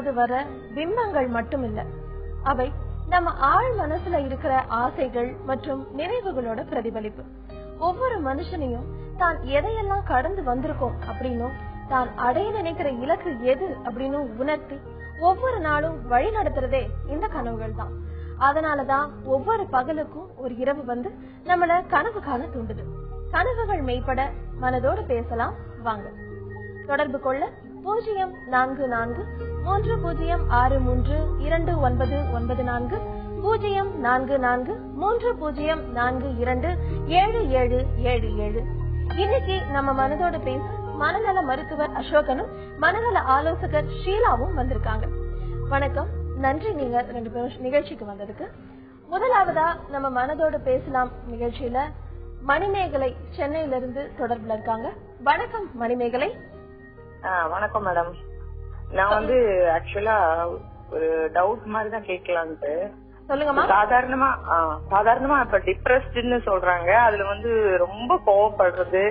போது வர பிம்பங்கள் மட்டுமில்ல, அவை நம்ம ஆழ் மனசுல இருக்கிற ஆசைகள் மற்றும் நினைவுகளோட பிரதிபலிப்பு. ஒவ்வொரு மனுஷனையும் தான் எதையெல்லாம் கடந்து வந்திருக்கோம் அப்படின்னும் தான் அடைய நினைக்கிற இலக்கு எது அப்படின்னு உணர்த்தி ஒவ்வொரு நாளும் வழி நடத்துறதே இந்த கனவுகள் தான். அதனாலதான் ஒவ்வொரு பகலுக்கும் ஒரு இரவு வந்து நம்மள கனவு காண தூண்டுது. கனவுகள் மெய்ப்பட மனதோடு பேசலாம் வாங்க. தொடர்பு கொள்ள 0443063299 044304227777. இன்னைக்கு நம்ம மனதோடு பேச மனநல மருத்துவர் அசோகனும் மனநல ஆலோசகர் ஷீலாவும் வந்திருக்காங்க. வணக்கம், நன்றி நீங்க 2 பேரும் நிகழ்ச்சிக்கு வந்ததுக்கு. முதலாவதா நம்ம மனதோடு பேசலாம் நிகழ்ச்சியில மணிமேகலை சென்னையில இருந்து தொடர்புல இருக்காங்க. வணக்கம் மணிமேகலை. வணக்கம் மேடம். நான் வந்து ஆக்சுவலா ஒரு டவுட் மாதிரி தான் கேட்கலான்ட்டு. சொல்லுங்கம்மா. சாதாரணமா இப்ப டிப்ரெஸ்ட்னு சொல்றாங்க, அதுல வந்து ரொம்ப கோவப்படுறது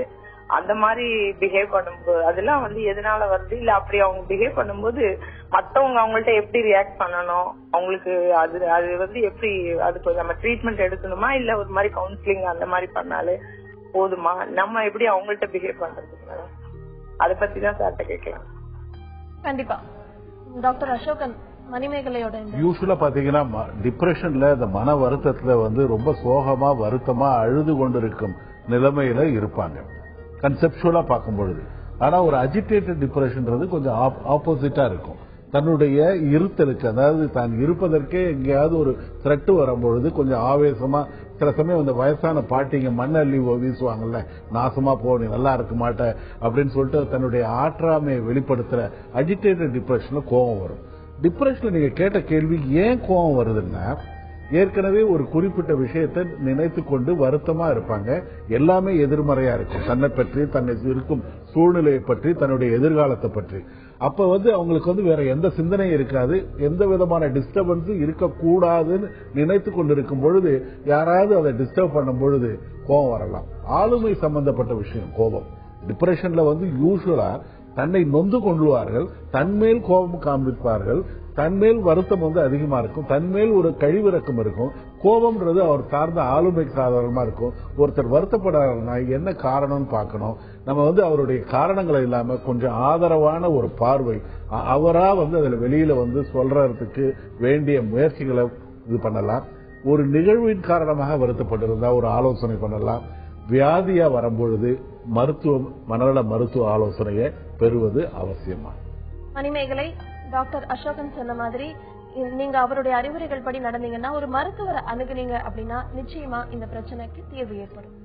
அந்த மாதிரி பிஹேவ் பண்ணும்போது அதெல்லாம் வந்து எதனால வருது, இல்ல அப்படி அவங்க பிஹேவ் பண்ணும்போது மத்தவங்க அவங்கள்ட்ட எப்படி ரியாக்ட் பண்ணணும், அவங்களுக்கு அது வந்து எப்படி அதுக்கு நம்ம ட்ரீட்மெண்ட் எடுக்கணுமா, இல்ல ஒரு மாதிரி கவுன்சிலிங் அந்த மாதிரி பண்ணாலே போதுமா, நம்ம எப்படி அவங்கள்ட்ட பிஹேவ் பண்றது, அத பத்தி தான் சார்ட்ட கேட்கலாம். கண்டிப்பா டாக்டர் அசோகன், மணிமேகலையோட யூஸ்வலா பாத்தீங்கன்னா டிப்ரெஷன்ல இந்த மன வருத்தத்துல வந்து ரொம்ப சோகமா வருத்தமா அழுது கொண்டிருக்கும் நிலைமையில இருப்பாங்க கன்செப்சுவலா பார்க்கும் பொழுது. ஆனா ஒரு அஜிடேட்டட் டிப்ரெஷன்றது கொஞ்சம் ஆப்போசிட்டா இருக்கும். தன்னுடைய இருத்தலுக்கு, அதாவது தான் இருப்பதற்கே எங்கேயாவது ஒரு த்ரெட் வரும்பொழுது கொஞ்சம் ஆவேசமா, சில சமயம் இந்த வயசான பாட்டிங்க மண்ணள்ளி வீசுவாங்கல்ல, நாசமா போ நீ நல்லா இருக்க மாட்ட அப்படின்னு சொல்லிட்டு தன்னுடைய ஆற்றாமையை வெளிப்படுத்துற அஜிடேட்டட் டிப்ரெஷன்ல கோபம் வரும். டிப்ரெஷன்ல நீங்க கேட்ட கேள்வி ஏன் கோபம் வருதுன்னா, ஏற்கனவே ஒரு குறிப்பிட்ட விஷயத்தை நினைத்து கொண்டு வருத்தமா இருப்பாங்க. எல்லாமே எதிர்மறையா இருக்கும், தன்னை பற்றி, தன்னை இருக்கும் சூழ்நிலையை பற்றி, தன்னுடைய எதிர்காலத்தை பற்றி. அப்ப வந்து அவங்களுக்கு வந்து வேற எந்த சிந்தனையும் இருக்காது, எந்த விதமான டிஸ்டர்பன்ஸும் இருக்கக்கூடாதுன்னு நினைத்து கொண்டிருக்கும் பொழுது யாராவது அதை டிஸ்டர்ப் பண்ணும் பொழுது கோபம் வரலாம். ஆளுமை சம்பந்தப்பட்ட விஷயம் கோபம். டிப்ரெஷன்ல வந்து யூசுவலா தன்னை நொந்து கொள்வார்கள், தன்மேல் கோபம் காண்பிப்பார்கள், தன்மேல் வருத்தம் வந்து அதிகமா இருக்கும், தன்மேல் ஒரு கழிவிறக்கம் இருக்கும். கோபம்ன்றது அவர் சார்ந்த ஆளுமைக்கு சாதாரணமா இருக்கும். ஒருத்தர் வருத்தப்படாருன்னா என்ன காரணம்னு பார்க்கணும். நம்ம வந்து அவருடைய காரணங்களை இல்லாம கொஞ்சம் ஆதரவான ஒரு பார்வை, அவரா வந்து அதுல வெளியில வந்து சொல்றதுக்கு வேண்டிய முயற்சிகளை இது பண்ணலாம். ஒரு நிகழ்வின் காரணமாக வருத்தப்பட்டிருந்தா ஒரு ஆலோசனை பண்ணலாம். வியாதியா வரும்பொழுது மனநல மருத்துவ ஆலோசனையை பெறுவது அவசியமா. மணிமேகலை, டாக்டர் அசோகன் சொன்ன மாதிரி நீங்க அவருடைய அறிவுரைகள் படி நடந்தீங்கன்னா, ஒரு மருத்துவரை அணுகுனீங்க அப்படின்னா நிச்சயமா இந்த பிரச்சனைக்கு தீர்வு ஏற்படும்.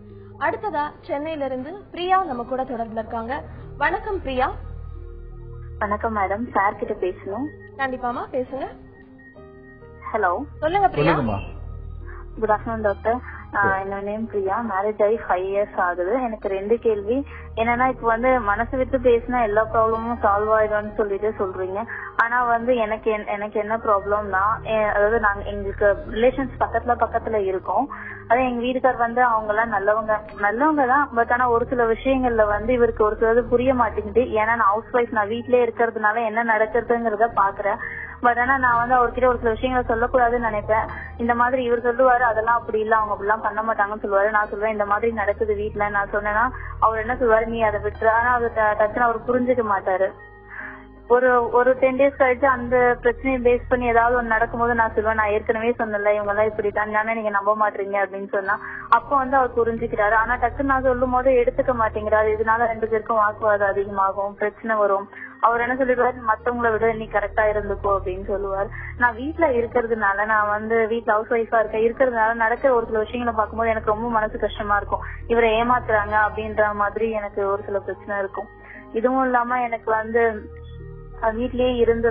அடுத்ததா சென்னையில இருந்து பிரியா நம்ம கூட தொடர்புல இருக்காங்க. வணக்கம் பிரியா. வணக்கம் மேடம், சார் கிட்ட பேசணும். கண்டிப்பாமா, பேசுங்க. ஹலோ, சொல்லுங்க பிரியா. Good afternoon doctor. என்னோட நேம் பிரியா. மேரேஜ் ஆகி 5 இயர்ஸ் ஆகுது. எனக்கு 2 கேள்வி. என்னன்னா, இப்ப வந்து மனசு விட்டு பேசினா எல்லா ப்ராப்ளமும் சால்வ் ஆயிடும்னு சொல்லிட்டு சொல்றீங்க. ஆனா வந்து எனக்கு என்ன ப்ராப்ளம்னா, அதாவது நாங்க எங்களுக்கு ரிலேஷன்ஸ் பக்கத்துல இருக்கோம். அதே எங்க வீட்டுக்கார் வந்து அவங்க எல்லாம் நல்லவங்க தான். பட் ஆனா ஒரு சில விஷயங்கள்ல வந்து இவருக்கு ஒரு சிலது புரிய மாட்டேங்குது. ஏன்னா நான் ஹவுஸ் ஒய்ஃப், நான் வீட்லயே இருக்கிறதுனால என்ன நடக்கிறதுங்கிறத பாக்குறேன். பட் ஆனா நான் வந்து அவர்கிட்ட ஒரு சில விஷயங்களை சொல்லக்கூடாதுன்னு நினைப்பேன். இந்த மாதிரி இவர் சொல்லுவாரு, அதெல்லாம் அப்படி இல்ல, அவங்க அப்படிலாம் பண்ண மாட்டாங்கன்னு சொல்லுவாரு. நான் சொல்லுவேன் இந்த மாதிரி நடக்குது வீட்டுல. நான் சொன்னேன்னா அவர் என்ன சொல்லுவாரு, நீ அதை விட்டுரு. ஆனா அவர் டக்குன்னு அவர் புரிஞ்சுக்க மாட்டாரு. ஒரு 10 days கழிச்சு அந்த பிரச்சனையை பேஸ் பண்ணி ஏதாவது ஒண்ணு நடக்கும்போது நான் சொல்லுவேன், நான் ஏற்கனவே சொன்னல இவங்க எல்லாம் இப்படித்தான், நீங்க நம்ப மாட்டீங்க அப்படின்னு சொன்னா அப்ப வந்து அவர் புரிஞ்சுக்கிறாரு. ஆனா டக்குன்னு நான் சொல்லும் போது எடுத்துக்க மாட்டேங்கிறாரு. இதனால 2 பேருக்கும் வாக்குவாதம் அதிகமாகும், பிரச்சனை வரும். அவர் என்ன சொல்லிடுவாரு, மத்தவங்களை விட நீ கரெக்டா இருந்துக்கோ அப்படின்னு சொல்லுவாரு. நான் வீட்டுல இருக்கிறதுனால, நான் வந்து வீட்டுல ஹவுஸ் ஒய்ஃபா இருக்கிறதுனால நடக்கிற ஒரு சில விஷயங்களை பார்க்கும்போது எனக்கு ரொம்ப மனசு கஷ்டமா இருக்கும். இவரை ஏமாத்துறாங்க அப்படின்ற மாதிரி எனக்கு ஒரு சில பிரச்சனை இருக்கும். இதுவும் இல்லாம எனக்கு வந்து வீட்லயே இருந்து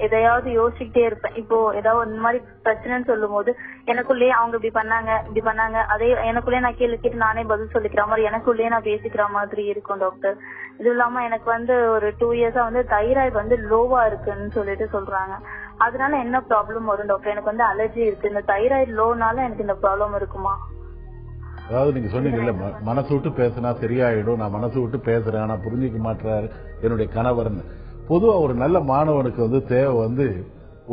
எதையாவது யோசிச்சுட்டே இருப்பேன். இப்போ ஏதாவது இந்த மாதிரி பிரச்சனைன்னு சொல்லும் போது எனக்குள்ளேயே அவங்க இப்படி பண்ணாங்க அதே எனக்குள்ளேயே நான் கேட்டு நானே பதில் சொல்லிக்கிற மாதிரி எனக்குள்ளேயே நான் பேசிக்கிற மாதிரி இருக்கும் டாக்டர். இது இல்லாம எனக்கு வந்து ஒரு 2 years வந்து தைராய்டு வந்து லோவா இருக்குன்னு சொல்லிட்டு சொல்றாங்க. அதனால என்ன ப்ராப்ளம் வரும் டாக்டர்? எனக்கு வந்து அலர்ஜி இருக்கு. இந்த தைராய்டு லோனால எனக்கு இந்த ப்ராப்ளம் இருக்குமா? அதாவது நீங்க சொன்னீங்கல்ல, மனசு விட்டு பேசினா சரியாயிடும், நான் மனசு விட்டு பேசுறேன் ஆனா புரிஞ்சிக்க மாட்டாரு என்னுடைய கணவர்னு. பொதுவா ஒரு நல்ல மாணவனுக்கு வந்து தேவை வந்து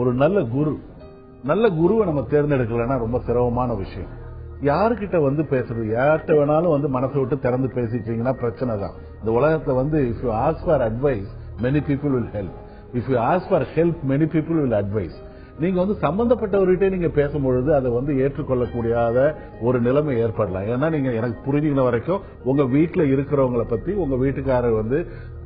ஒரு நல்ல குருவை நம்ம தேர்ந்தெடுக்கலன்னா ரொம்ப சிரமமான விஷயம். யாருக்கிட்ட வந்து பேசுறது, யார்கிட்ட வேணாலும் வந்து மனசை விட்டு திறந்து பேசிட்டீங்கன்னா பிரச்சனை தான். இந்த உலகத்துல வந்து if you ask for advice many people will help, if you ask for help many people will advice. நீங்க வந்து சம்பந்தப்பட்டவர்கிட்ட நீங்க பேசும்பொழுது அதை வந்து ஏற்றுக்கொள்ளக்கூடியாத ஒரு நிலைமை ஏற்படலாம். ஏன்னா நீங்க எனக்கு புரிஞ்சுக்கிற வரைக்கும் உங்க வீட்டுல இருக்கிறவங்களை பத்தி உங்க வீட்டுக்காரர் வந்து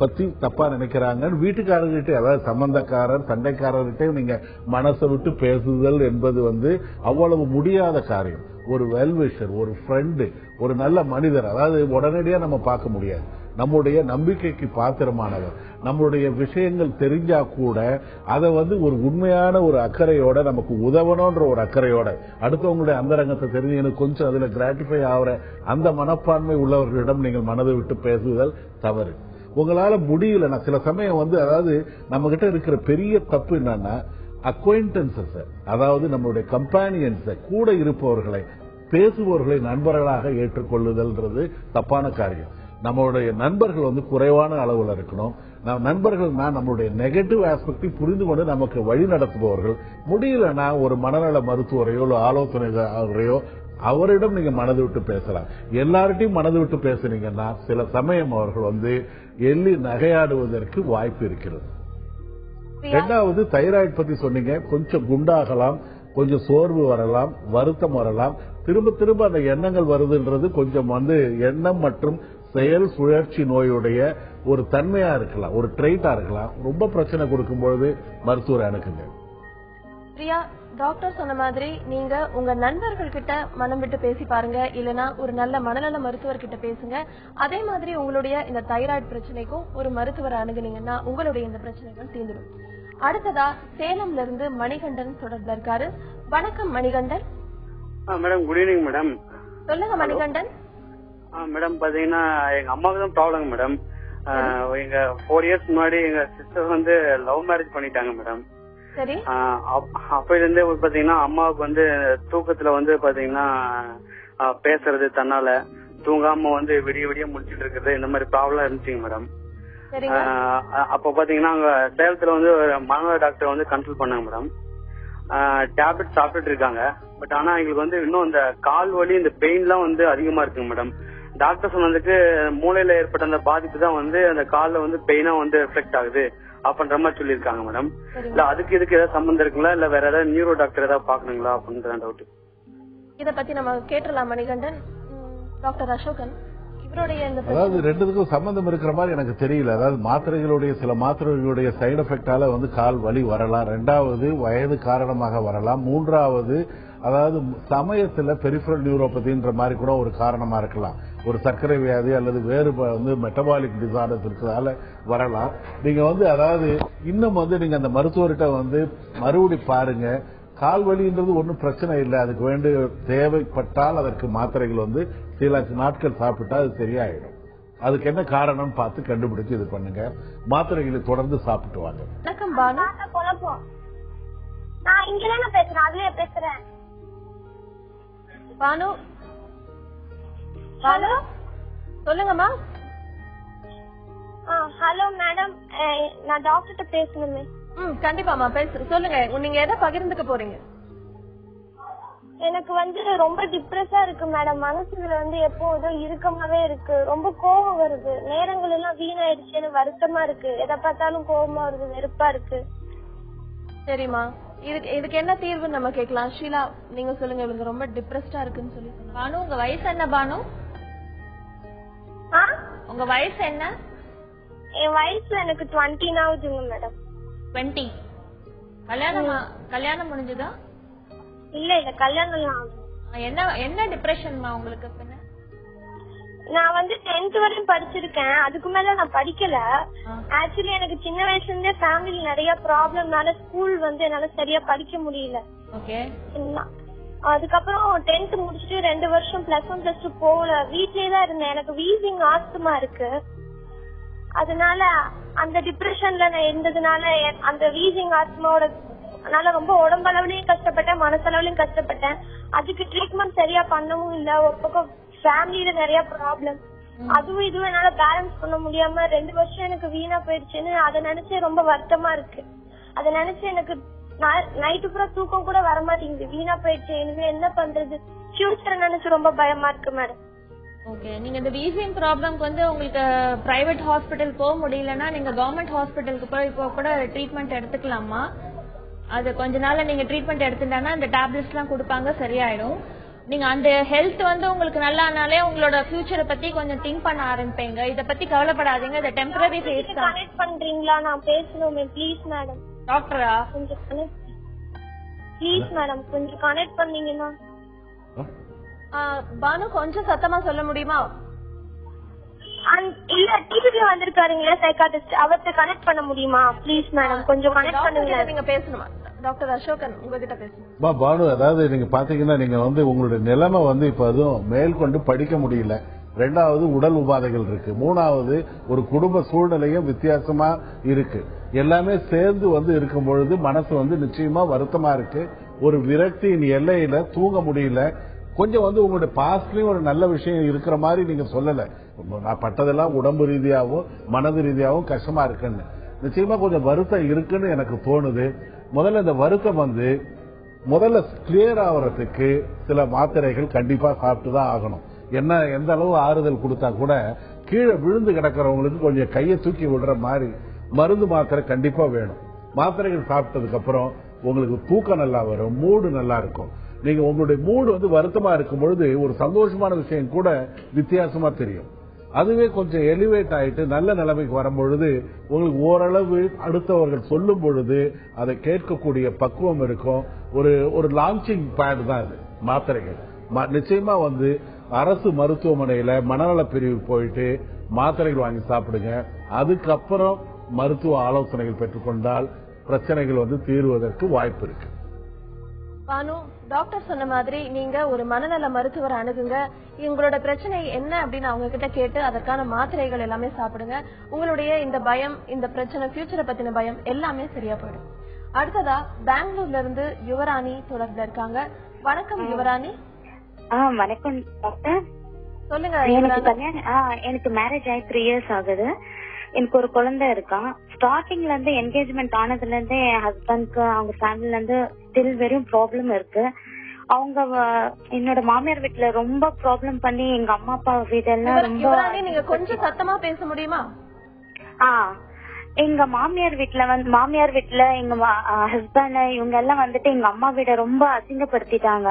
பத்தி தப்பா நினைக்கிறாங்க, வீட்டுக்காரர்கிட்ட அதாவது சம்பந்தக்காரர் சண்டைக்காரர்கிட்ட நீங்க மனசை விட்டு பேசுதல் என்பது வந்து அவ்வளவு முடியாத காரியம். ஒரு வெல்விஷர், ஒரு ஃப்ரெண்டு, ஒரு நல்ல மனிதர், அதாவது உடனடியா நம்ம பார்க்க முடியாது, நம்முடைய நம்பிக்கைக்கு பாத்திரமானவர், நம்மளுடைய விஷயங்கள் தெரிஞ்சா கூட அதை வந்து ஒரு உண்மையான ஒரு அக்கறையோட நமக்கு உதவணும்ன்ற ஒரு அக்கறையோட அடுத்தவங்களுடைய அந்தரங்கத்தை தெரிஞ்சு எனக்கு கொஞ்சம் அதுல கிராட்டிஃபை ஆகிற அந்த மனப்பான்மை உள்ளவர்களிடம் நீங்கள் மனதை விட்டு பேசுதல் தவறு. உங்களால முடியல, நான் சில சமயம் வந்து அதாவது நம்ம கிட்ட இருக்கிற பெரிய தப்பு என்னன்னா அக்வைண்டன்சஸ், அதாவது நம்மளுடைய கம்பானியன்ஸை கூட இருப்பவர்களை பேசுபவர்களை நண்பர்களாக ஏற்றுக்கொள்ளுதல்ன்றது தப்பான காரியம். நம்மளுடைய நண்பர்கள் வந்து குறைவான அளவில் இருக்கணும். நண்பர்கள்னா நம்மளுடைய நெகட்டிவ் ஆஸ்பெக்டை புரிந்து கொண்டு நமக்கு வழி நடத்துபவர்கள். முடியலன்னா ஒரு மனநல மருத்துவரையோ ஆலோசனையோ அவரிடம் நீங்க மனது விட்டு பேசலாம். எல்லார்ட்டையும் மனது விட்டு பேசுனீங்கன்னா சில சமயம் அவர்கள் வந்து எள்ளி நகையாடுவதற்கு வாய்ப்பு இருக்கிறது. இரண்டாவது தைராய்டு பத்தி சொன்னீங்க. கொஞ்சம் குண்டாகலாம், கொஞ்சம் சோர்வு வரலாம், வருத்தம் வரலாம், திரும்ப அந்த எண்ணங்கள் வருதுன்றது கொஞ்சம் வந்து எண்ணம் மற்றும் செயல் சுழற்சி நோயுடைய ஒரு தன்மையா இருக்கலாம், ஒரு ட்ரெயிட்டா இருக்கலாம். ரொம்ப பிரச்சனை கொடுக்கும்போது மருத்துவரை அணுகுங்க. பிரியா, டாக்டர் சொன்ன மாதிரி நீங்க உங்க நண்பர்கள் கிட்ட மனம் விட்டு பேசி பாருங்க, இல்லனா ஒரு நல்ல மனநல மருத்துவர் கிட்ட பேசுங்க. அதே மாதிரி உங்களுடைய இந்த தைராய்டு பிரச்சனைக்கும் ஒரு மருத்துவரை அணுகுனீங்கன்னா உங்களுடைய இந்த பிரச்சனைகள் தீர்ந்துடும். அடுத்ததா சேலம்ல இருந்து மணிகண்டன் தொடர்புல இருக்காரு. வணக்கம் Manikandan. Madam, good evening madam. சொல்லுங்க மணிகண்டன். மேடம் பாத்தீங்கன்னா எங்க அம்மாவுக்கு தான் ப்ராப்ளம் மேடம். எங்க 4 years முன்னாடி எங்க சிஸ்டர் வந்து லவ் மேரேஜ் பண்ணிட்டாங்க மேடம். சரி. அப்பையில இருந்தே பாத்தீங்கன்னா அம்மாவுக்கு வந்து தூக்கத்துல வந்து பாத்தீங்கன்னா பேசுறது, தன்னால தூங்காம வந்து விடிய முடிச்சிட்டு இருக்கிறது, இந்த மாதிரி ப்ராப்ளம் இருந்துச்சுங்க மேடம். அப்ப பாத்தீங்கன்னா அங்க சேலத்துல வந்து மனநல டாக்டர் வந்து கன்சல்ட் பண்ணாங்க மேடம். டேப்லெட் சாப்பிட்டுட்டு இருக்காங்க. பட் ஆனா எங்களுக்கு வந்து இன்னும் இந்த கால் வலி, இந்த பெயின் எல்லாம் வந்து அதிகமா இருக்குங்க மேடம். டாக்டர் சொன்னதுக்கு மூளையில ஏற்பட்ட அந்த பாதிப்பு தான் வந்து அந்த கால்ல வந்து பெயினா வந்து எஃபெக்ட் ஆகுது அப்படின்ற மாதிரி சொல்லியிருக்காங்க மேடம். இல்ல அதுக்கு இதுக்கு ஏதாவது சம்பந்தம் இருக்குங்களா, இல்ல வேற ஏதாவது நியூரோ டாக்டர் ஏதாவது பாக்கணுங்களா அப்படின்ற டவுட். இத பத்தி நம்ம கேட்டலாம் மணிகண்டன். டாக்டர் அசோகன், அதாவது ரெண்டுத்துக்கும் சம்பந்தம் இருக்கிற மாதிரி எனக்கு தெரியல. அதாவது மாத்திரைகளுடைய சில மாத்திரைகளுடைய சைடு எஃபெக்டால வந்து கால் வலி வரலாம். ரெண்டாவது வயது காரணமாக வரலாம். மூன்றாவது அதாவது சமயத்துல பெரிஃபரல் நியூரோபதின்ற மாதிரி கூட ஒரு காரணமா இருக்கலாம். ஒரு சர்க்கரை வியாதி அல்லது வேறு வந்து மெட்டபாலிக் டிசார்டர்ஸ் இருக்கிறதால வரலாம். நீங்க வந்து அதாவது இன்னும் வந்து நீங்க அந்த மருத்துவர்கிட்ட வந்து மறுபடி பாருங்க. கால் வலின்றது ஒன்றும் பிரச்சனை இல்லை. அதுக்கு வேண்டிய தேவைப்பட்டால் அதற்கு மாத்திரைகள் வந்து சில நாட்கள் சாப்பிட்டா அது சரியாயிடும். அதுக்கு என்ன காரணம் பார்த்து கண்டுபிடிச்சு இது பண்ணுங்க. மாத்திரைகளை தொடர்ந்து சாப்பிட்டு வாங்க. வணக்கம் பானு. நான் இங்கதானே பேசுறேன், அதுலயே பேசுறேன். பானு, ஹலோ, சொல்லுங்கம்மா. ஹலோ மேடம், நான் டாக்டர்கிட்ட பேசணுமே. கண்டிப்பாமா சொல்லுங்க. நீங்க எதை பகிர்ந்துக்க போறீங்க? எனக்கு வந்து ரொம்ப டிப்ரெஸா இருக்கு மேடம். மனசுல வந்து எப்போதும் இறுக்கமாவே இருக்கு. ரொம்ப கோபம் வருது. நேரங்கள் எல்லாம் வீணாயிடுச்சுன்னு வருத்தமா இருக்கு. எதை பார்த்தாலும் கோபமா வருது, வெறுப்பா இருக்கு. சரிம்மா, இதுக்கு என்ன தீர்வு நம்ம கேட்கலாம். ஷீலா, நீங்க சொல்லுங்க. இவங்க ரொம்ப டிப்ரெஸ்டா இருக்குன்னு சொல்லி சொன்னாங்க. பானு, உங்க வயசு என்ன? பானு, உங்க வயசு என்ன? என் வயசு எனக்கு 20 ஆகுதுங்க மேடம். 20. கல்யாணம் முடிஞ்சதா? இல்ல கல்யாணம். என்ன டிப்ரெஷன்மா உங்களுக்கு? நான் வந்து 10th வரையும் படிச்சிருக்கேன். அதுக்கு மேல நான் படிக்கல. ஆக்சுவலி எனக்கு சின்ன வயசுல இருந்தே ஃபேமிலி நிறைய ப்ராப்ளம்னால ஸ்கூல் வந்து என்னால சரியா படிக்க முடியல. அதுக்கப்புறம் 10th முடிச்சுட்டு 2 வருஷம் +1 +2 போகல. வீட்லயே தான் இருந்தேன். எனக்கு வீசிங் ஆஸ்துமா இருக்கு. அதனால அந்த டிப்ரெஷன்ல நான் இருந்ததுனால அந்த வீசிங் ஆஸ்துமாவோட ரொம்ப உடம்பளவுலயும் கஷ்டப்பட்டேன், மனசளவுலயும் கஷ்டப்பட்டேன். அதுக்கு ட்ரீட்மெண்ட் சரியா பண்ணவும் இல்ல. ஒரு பக்கம் ஃபேமிலியில நிறைய ப்ராப்ளம். அதுவும் இதுவும் என்னால பேலன்ஸ் பண்ண முடியாம 2 வருஷம் எனக்கு வீணா போயிடுச்சுன்னு அதை நினைச்சு ரொம்ப வருத்தமா இருக்கு. அதை நினைச்சு எனக்கு நைட்டு பூரா தூக்கம் கூட வர மாட்டேங்குது. வீணா போயிடுச்சு, இனிமே என்ன பண்றது, ஃபியூச்சர் நினைச்சு ரொம்ப பயமா இருக்கு மேடம். ஓகே, நீங்க இந்த வீசிங் ப்ராப்ளம்க்கு வந்து உங்களுக்கு பிரைவேட் ஹாஸ்பிட்டல் போக முடியலன்னா நீங்க கவர்மெண்ட் ஹாஸ்பிட்டலுக்கு போய் இப்போ கூட ட்ரீட்மெண்ட் எடுத்துக்கலாமா? அது கொஞ்ச நாள்ல நீங்க ட்ரீட்மெண்ட் எடுத்துட்டானா இந்த டேப்லெட்ஸ் எல்லாம் கொடுப்பாங்க, சரியாயிடும். நீங்க அந்த ஹெல்த் வந்து உங்களுக்கு நல்லானாலே உங்களோட ஃபியூச்சரை பத்தி கொஞ்சம் திங்க் பண்ண ஆரம்பிப்பீங்க. இத பத்தி கவலைப்படாதீங்க, இது டெம்பரரி ஃபேஸ் தான். கனெக்ட் பண்றீங்களா? நான் பேசணுமே ப்ளீஸ் மேடம். டாக்டரா கொஞ்சம் ப்ளீஸ் மேடம் கொஞ்சம் கனெக்ட் பண்ணீங்கன்னா. பானு கொஞ்சம் சத்தமா சொல்ல முடியுமா? இல்ல டிவில வந்திருக்காருங்களா சைக்காட்ரிஸ்ட், அவர்கிட்ட கனெக்ட் பண்ண முடியுமா ப்ளீஸ் மேடம்? கொஞ்சம் கனெக்ட் பண்ணுங்க. நீங்க பேசணுமா? டாக்டர் அசோகன் உங்ககிட்ட பேசணும். பானு, அதாவது நீங்க பாத்தீங்கன்னா நீங்க வந்து உங்களுடைய நிலைமை வந்து இப்ப அதுவும் மேற்கொண்டு படிக்க முடியல. 2வது உடல் உபாதைகள் இருக்கு. 3வது ஒரு குடும்ப சூழ்நிலையும் வித்தியாசமா இருக்கு. எல்லாமே சேர்ந்து வந்து இருக்கும் பொழுது மனசு வந்து நிச்சயமா வருத்தமா இருக்கு. ஒரு விரக்தியின் எல்லையில தூங்க முடியல. கொஞ்சம் வந்து உங்களுடைய பாஸ்ட்லயும் ஒரு நல்ல விஷயம் இருக்கிற மாதிரி நீங்க சொல்லல. நான் பட்டதெல்லாம் உடம்பு ரீதியாகவும் மனது ரீதியாகவும் கஷ்டமா இருக்குன்னு நிச்சயமா கொஞ்சம் வருத்தம் இருக்குன்னு எனக்கு தோணுது. முதல்ல இந்த வருத்தம் வந்து முதல்ல கிளியர் ஆகிறதுக்கு சில மாத்திரைகள் கண்டிப்பா சாப்பிட்டுதான் ஆகணும். என்ன எந்த அளவு ஆறுதல் கொடுத்தா கூட கீழே விழுந்து கிடக்கிறவங்களுக்கு கொஞ்சம் கையை தூக்கி விடுற மாதிரி மருந்து மாத்திரை கண்டிப்பா வேணும். மாத்திரைகள் சாப்பிட்டதுக்கு அப்புறம் உங்களுக்கு தூக்கம் நல்லா வரும், மூடு நல்லா இருக்கும். நீங்க உங்களுடைய மூடு வந்து வருத்தமா இருக்கும் பொழுது ஒரு சந்தோஷமான விஷயம் கூட வித்தியாசமா தெரியும். அதுவே கொஞ்சம் எலிவேட் ஆயிட்டு நல்ல நிலைமைக்கு வரும்பொழுது உங்களுக்கு ஓரளவு அடுத்தவர்கள் சொல்லும் பொழுது அதை கேட்கக்கூடிய பக்குவம் இருக்கும். ஒரு லான்ச்சிங் பேட் தான் இது மாத்திரைகள். நிச்சயமா வந்து அரசு மருத்துவமனையில மனநல பிரிவு போயிட்டு மாத்திரைகள் வாங்கி சாப்பிடுங்க. அதுக்கப்புறம் மருத்துவ ஆலோசனைகள் பெற்றுக்கொண்டால் பிரச்சனைகள் வந்து தீர்வதற்கு வாய்ப்பு இருக்கு. பானு, டாக்டர் சொன்ன மாதிரி நீங்க ஒரு மனநல மருத்துவரை அணுகுங்க. உங்களோட பிரச்சனை என்ன அப்படின்னு அவங்க கிட்ட கேட்டு அதற்கான மாத்திரைகள் எல்லாமே சாப்பிடுங்க. உங்களுடைய இந்த பயம், இந்த பிரச்சனை, ஃபியூச்சரை பத்தின பயம் எல்லாமே சரியா போயிடும். அடுத்ததா பெங்களூர்ல இருந்து யுவராணி தொடர்புல இருக்காங்க. வணக்கம் யுவராணி. வணக்கம் டாக்டர். சொல்லுங்க. எனக்கு மேரேஜ் ஆகி 3 இயர்ஸ் ஆகுது. எனக்கு ஒரு குழந்தை இருக்கான். ஸ்டார்டிங்ல இருந்து என்கேஜ்மெண்ட் ஆனதுல இருந்து என் ஹஸ்பண்ட்க்கு அவங்க ஃபேமிலில இருந்து ஸ்டில் வெறும் ப்ராப்ளம் இருக்கு. அவங்க என்னோட மாமியார் வீட்டுல ரொம்ப ப்ராப்ளம் பண்ணி எங்க அம்மா அப்பா வீடெல்லாம் ரொம்ப. நீங்க கொஞ்சம் சத்தமா பேச முடியுமா? எங்க மாமியார் வீட்டுல எங்க ஹஸ்பண்ட் இவங்க எல்லாம் வந்துட்டு எங்க அம்மா வீட ரொம்ப அசிங்கப்படுத்திட்டாங்க.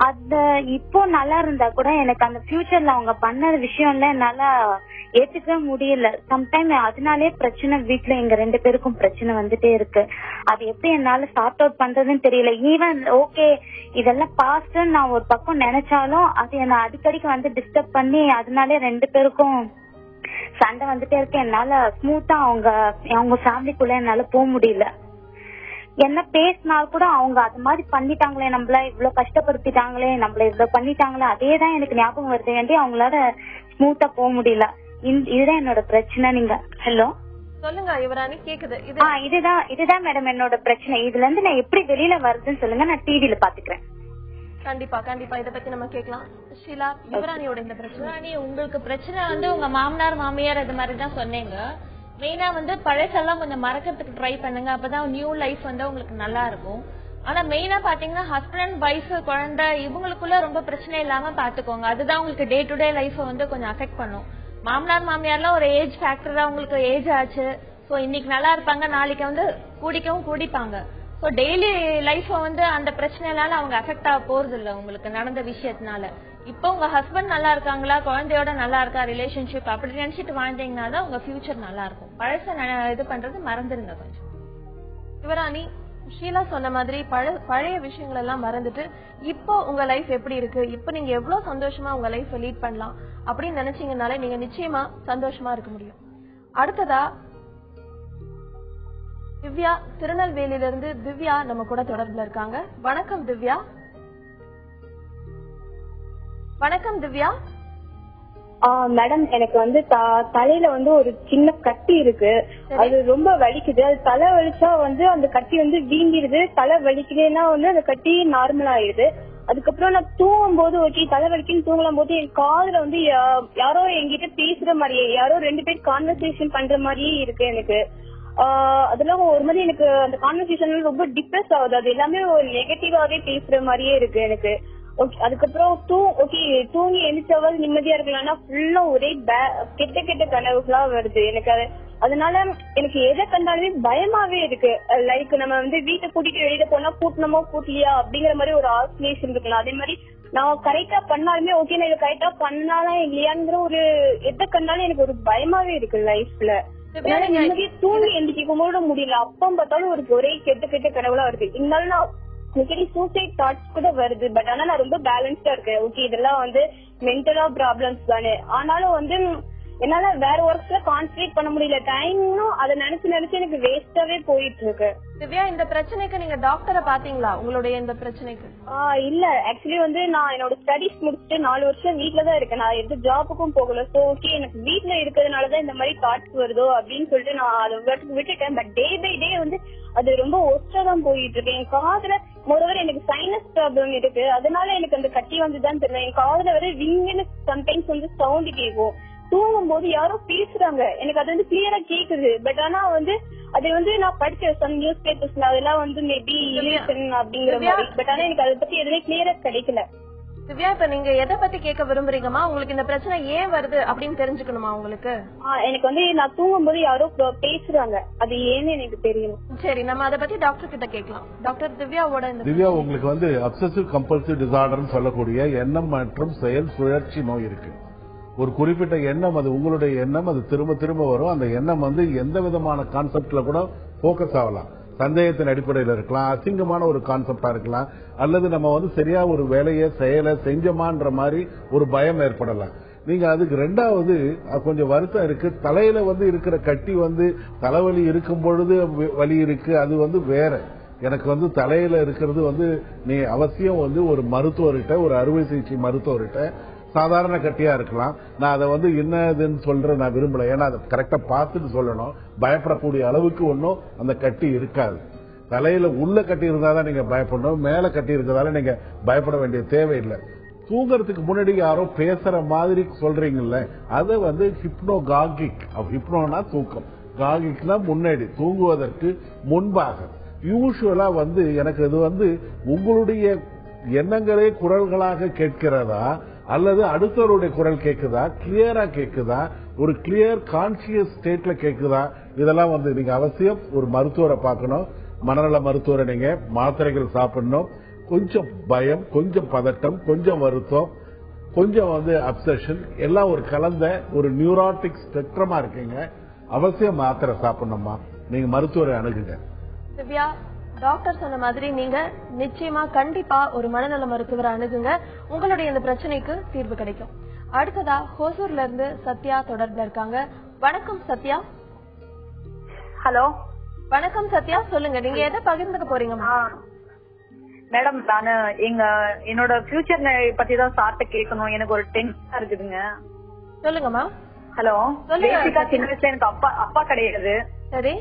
அது இப்போ நல்லா இருந்தா கூட எனக்கு அந்த ஃபியூச்சர்ல அவங்க பண்ண விஷயம்ல என்னால ஏத்துக்கவே முடியல. சம்டைம் அதனாலே பிரச்சனை, வீட்டுல எங்க 2 பேருக்கும் பிரச்சனை வந்துட்டே இருக்கு. அது எப்படி என்னால சார்ட் அவுட் பண்றதுன்னு தெரியல. ஈவன் ஓகே இதெல்லாம் பாஸ்ட் நான் ஒரு பக்கம் நினைச்சாலும் அது என்ன அடிக்கடிக்கு வந்து டிஸ்டர்ப் பண்ணி அதனாலே 2 பேருக்கும் சண்டை வந்துட்டே இருக்கு. என்னால ஸ்மூத்தா அவங்க ஃபேமிலிக்குள்ள என்னால போக முடியல. என்ன பேசினாலும் கூட அவங்க அது மாதிரி பண்ணிட்டாங்களே, நம்மள இவ்வளவு கஷ்டப்படுத்திட்டாங்களே, நம்மள இவ்வளவு பண்ணிட்டாங்களே, அதேதான் எனக்கு ஞாபகம் வருது. வேண்டி அவங்களால ஸ்மூத்தா போக முடியல. இதுதான் என்னோட பிரச்சனை. நீங்க ஹலோ சொல்லுங்க யுவராணி, கேக்குது. இதுதான் மேடம் என்னோட பிரச்சனை. இதுல இருந்து நான் எப்படி வெளியில வருதுன்னு சொல்லுங்க, நான் டிவில பாத்துக்கிறேன். கண்டிப்பா இத பத்தி நம்ம கேட்கலாம். ஷீலா, யுவராணியோட இந்த பிரச்சனை. உங்களுக்கு பிரச்சனை வந்து உங்க மாமனார் மாமியார் இது மாதிரி தான் சொன்னீங்க. மெயினா வந்து பழசெல்லாம் கொஞ்சம் மறக்கிறதுக்கு ட்ரை பண்ணுங்க, அப்பதான் நியூ லைஃப் வந்து உங்களுக்கு நல்லா இருக்கும். ஆனா மெயினா பாத்தீங்கன்னா ஹஸ்பண்ட் அண்ட் வைஃப், குழந்தை இவங்களுக்குள்ள ரொம்ப பிரச்சனை இல்லாம பாத்துக்கோங்க. அதுதான் உங்களுக்கு டே டு டே லைஃப் வந்து கொஞ்சம் அஃபெக்ட் பண்ணும். மாமனார் மாமியார்லாம் ஒரு ஏஜ் ஃபேக்டரா, உங்களுக்கு ஏஜ் ஆச்சு, சோ இன்னைக்கு நல்லா இருப்பாங்க, நாளைக்கு வந்து கூடிப்பாங்க. சோ டெய்லி லைஃப் வந்து அந்த பிரச்சனைனால அவங்க அஃபெக்ட் ஆக போறது இல்ல உங்களுக்கு நடந்த விஷயத்தினால. இப்போ உங்க ஹஸ்பண்ட் நல்லா இருக்காங்களா, குழந்தையோட நல்லா இருக்கா ரிலேஷன்ஷிப், அப்படி நினைச்சிட்டு வாழ்ந்தீங்கன்னா தான் உங்க ஃபியூச்சர் நல்லா இருக்கும். பழச இது பண்றது மறந்துருங்க கொஞ்சம். யுவராணி, ஷீலா சொன்ன மாதிரி பழைய விஷயங்கள் எல்லாம் மறந்துட்டு இப்போ உங்க லைஃப் எப்படி இருக்கு, இப்போ நீங்க எவ்வளவு சந்தோஷமா உங்க லைஃப் லீட் பண்ணலாம் அப்படின்னு நினைச்சீங்கனாலே நீங்க நிச்சயமா சந்தோஷமா இருக்க முடியும். அடுத்ததா திவ்யா, திருநெல்வேலியில இருந்து திவ்யா நம்ம கூட தொடர்புல இருக்காங்க. வணக்கம் திவ்யா. வணக்கம் திவ்யா. மேடம், எனக்கு வந்து தலையில வந்து ஒரு சின்ன கட்டி இருக்கு. அது ரொம்ப வலிக்குது. அது தலை வலிச்சா வந்து அந்த கட்டி வந்து வீங்கிடுது. தலை வலிக்குதுன்னா வந்து அந்த கட்டி நார்மல் ஆயிடுது. அதுக்கப்புறம் நான் தூங்கும் போது ஓகே தலைவலிக்குன்னு தூங்கலாம் போது என் காதுல வந்து யாரோ என்கிட்ட பேசுற மாதிரியே, யாரோ 2 பேர் கான்வர்சேஷன் பண்ற மாதிரியே இருக்கு எனக்கு. அதெல்லாம் ஒரு மாதிரி எனக்கு அந்த கான்வர்சேஷன் ரொம்ப டிப்ரெஸ் ஆகுது. அது எல்லாமே ஒரு நெகட்டிவாவே பேசுற மாதிரியே இருக்கு எனக்கு. அதுக்கப்புறம் தூங்கி எழுந்திரிச்சாவது நிம்மதியா இருக்கலாம்னா ஃபுல்லா ஒரே கெட்ட கெட்ட கனவுகளா வருது எனக்கு. அதனால எனக்கு எதை கண்டாலுமே பயமாவே இருக்கு. லைக் நம்ம வந்து வீட்டை கூட்டிட்டு வெளியில போனா கூட்டணுமோ கூட்டலையா அப்படிங்கிற மாதிரி ஒரு ஆசிலேஷன் இருக்கலாம். அதே மாதிரி நான் கரெக்டா பண்ணாலுமே ஓகே நான் இதை கரெக்டா பண்ணாலும் இல்லையாங்கிற ஒரு எதை கண்டாலும் எனக்கு ஒரு பயமாவே இருக்கு லைஃப்ல. நிம்மதியா தூங்கி எந்திரிக்கும் போது முடியல. அப்பா பார்த்தாலும் ஒரு ஒரே கெட்ட கெட்ட கனவுலாம் வருது. இருந்தாலும் நான் அடிக்கடி சூசைட் தாட்ஸ் கூட வருது. பட் ஆனா நான் ரொம்ப பேலன்ஸ்டா இருக்கேன். ஓகே இதெல்லாம் வந்து மென்டலா ப்ராப்ளம்ஸ் தானே. ஆனாலும் வந்து என்னால வேற ஒர்க்ஸ்ல கான்சன்ட்ரேட் பண்ண முடியல. டைமும் அதை நினைச்சு நினைச்சு எனக்கு வேஸ்டாவே போயிட்டு இருக்கு. திவ்யா, இந்த பிரச்சனைக்கு நீங்க டாக்டரை பாத்தீங்களா? உங்களுடைய இந்த பிரச்சனைக்கு? இல்ல, ஆக்சுவலி வந்து நான் என்னோட ஸ்டடிஸ் முடிச்சுட்டு 4 வருஷம் வீட்டுலதான் இருக்கேன். நான் எந்த ஜாபுக்கும் போகல. சோ ஓகே எனக்கு வீட்டுல இருக்கிறதுனாலதான் இந்த மாதிரி தாட்ஸ் வருதோ அப்படின்னு சொல்லிட்டு நான் அதை விட்டுட்டேன். பட் டே பை டே வந்து அது ரொம்ப ஒஸ்டா தான் போயிட்டு இருக்கு. என் காதுல மொதவர் எனக்கு சைனஸ் ப்ராப்ளம் இருக்கு. அதனால எனக்கு அந்த கட்டி வந்துதான் தெரியல. என் காதுல வர விங்குன்னு சம்டைம்ஸ் வந்து சவுண்ட் கேட்கும். தூங்கும் போது யாரோ பேசுறாங்க, எனக்கு அது வந்து கிளியரா கேக்குது. பட் ஆனா வந்து அது வந்து நான் படிச்சேன் சம் நியூஸ் பேப்பர்ஸ்ல, அதெல்லாம் வந்து மேபி இலியூஷன் அப்படிங்கிற மாதிரி. பட் ஆனா எனக்கு அதை பத்தி எதுவுமே கிளியரா கிடைக்கல. திவ்யா, இப்ப நீங்க எதை பத்தி கேட்க விரும்புறீங்கம்மா? உங்களுக்கு இந்த பிரச்சனை ஏன் வருது அப்படின்னு தெரிஞ்சுக்கணுமா உங்களுக்கு? எனக்கு வந்து நான் தூங்கும் போது யாரோ பேசுறாங்க, அது ஏன்னு எனக்கு தெரியணும். சரி, நம்ம அதை பத்தி டாக்டர் கிட்ட கேட்கலாம். டாக்டர் திவ்யாவோட திவ்யா, உங்களுக்கு வந்து அப்சசிவ் கம்பல்சிவ் டிசார்டர் சொல்லக்கூடிய எண்ணம் மற்றும் செயல் சுழற்சி நோய் இருக்கு. ஒரு குறிப்பிட்ட எண்ணம், அது உங்களுடைய எண்ணம், அது திரும்ப திரும்ப வரும். அந்த எண்ணம் வந்து எந்த விதமான கான்செப்ட்ல கூட போக்கஸ் ஆகலாம். சந்தேகத்தின் அடிப்படையில் இருக்கலாம், அசிங்கமான ஒரு கான்செப்டா இருக்கலாம், அல்லது நம்ம வந்து சரியா ஒரு வேலையை செயலை செஞ்சோமான்ற மாதிரி ஒரு பயம் ஏற்படலாம். நீங்க அதுக்கு ரெண்டாவது கொஞ்சம் வருத்தம் இருக்கு. தலையில வந்து இருக்கிற கட்டி வந்து தலைவலி இருக்கும் பொழுது வலி இருக்கு, அது வந்து வேற. எனக்கு வந்து தலையில இருக்கிறது வந்து நீ அவசியம் வந்து ஒரு மருத்துவர்கிட்ட, ஒரு அறுவை சிகிச்சை மருத்துவர்கிட்ட, சாதாரண கட்டியா இருக்கலாம். நான் அதை வந்து என்னதுன்னு சொல்ற நான் விரும்பல. ஏன்னா அதை கரெக்டா பார்த்துட்டு சொல்லணும். பயப்படக்கூடிய அளவுக்கு ஒன்னும் அந்த கட்டி இருக்காது. தலையில உள்ள கட்டி இருந்தாதான் நீங்க பயப்படணும். மேல கட்டி இருக்கிறதால நீங்க பயப்பட வேண்டிய தேவையில்லை. தூங்குறதுக்கு முன்னாடி யாரோ பேசுற மாதிரி சொல்றீங்கல்ல, அதை வந்து ஹிப்னோகாகிக். ஹிப்னோனா தூக்கம், காகிக்னா முன்னாடி, தூங்குவதற்கு முன்பாக. யூசுவலா வந்து எனக்கு இது வந்து உங்களுடைய எண்ணங்களே குரல்களாக கேட்கிறதா அல்லது அடுத்தவருடைய குரல் கேட்குதா, கிளியரா கேட்குதா, ஒரு கிளியர் கான்சியஸ் ஸ்டேட்ல கேட்குதா, இதெல்லாம் வந்து நீங்க அவசியம் ஒரு மருத்துவரை பார்க்கணும். மனநல மருத்துவரை நீங்க மாத்திரைகள் சாப்பிடணும். கொஞ்சம் பயம், கொஞ்சம் பதட்டம், கொஞ்சம் வருத்தம், கொஞ்சம் வந்து அப்சஷன் எல்லாம் ஒரு கலந்த ஒரு நியூராட்டிக் ஸ்பெக்ட்ரமா இருக்கீங்க. அவசியம் மாத்திரை சாப்பிடணுமா, நீங்க மருத்துவரை அணுகுங்க. திவ்யா, டாக்டர் சொன்ன மாதிரி நீங்க நிச்சயமா கண்டிப்பா ஒரு மனநல மருத்துவரை அணுகுங்க. உங்களுடைய இந்த பிரச்சனைக்கு தீர்வு கிடைக்கும். அடுத்ததா ஹோசூர்ல இருந்து சத்யா தொடர்புல இருக்காங்க. வணக்கம் சத்யா. ஹலோ. வணக்கம் சத்யா, சொல்லுங்க, நீங்க எதை பகிர்ந்துக்க போறீங்க? மேடம், நானு என்னோட ஃபியூச்சர் பத்தி தான் சார்ட்ட கேட்கணும். எனக்கு ஒரு டென்ஷனா இருக்குதுங்க. சொல்லுங்கம்மா. ஹலோ. பேசிக்கா சின்ன வயசுல எனக்கு அப்பா கிடையாது. சரி.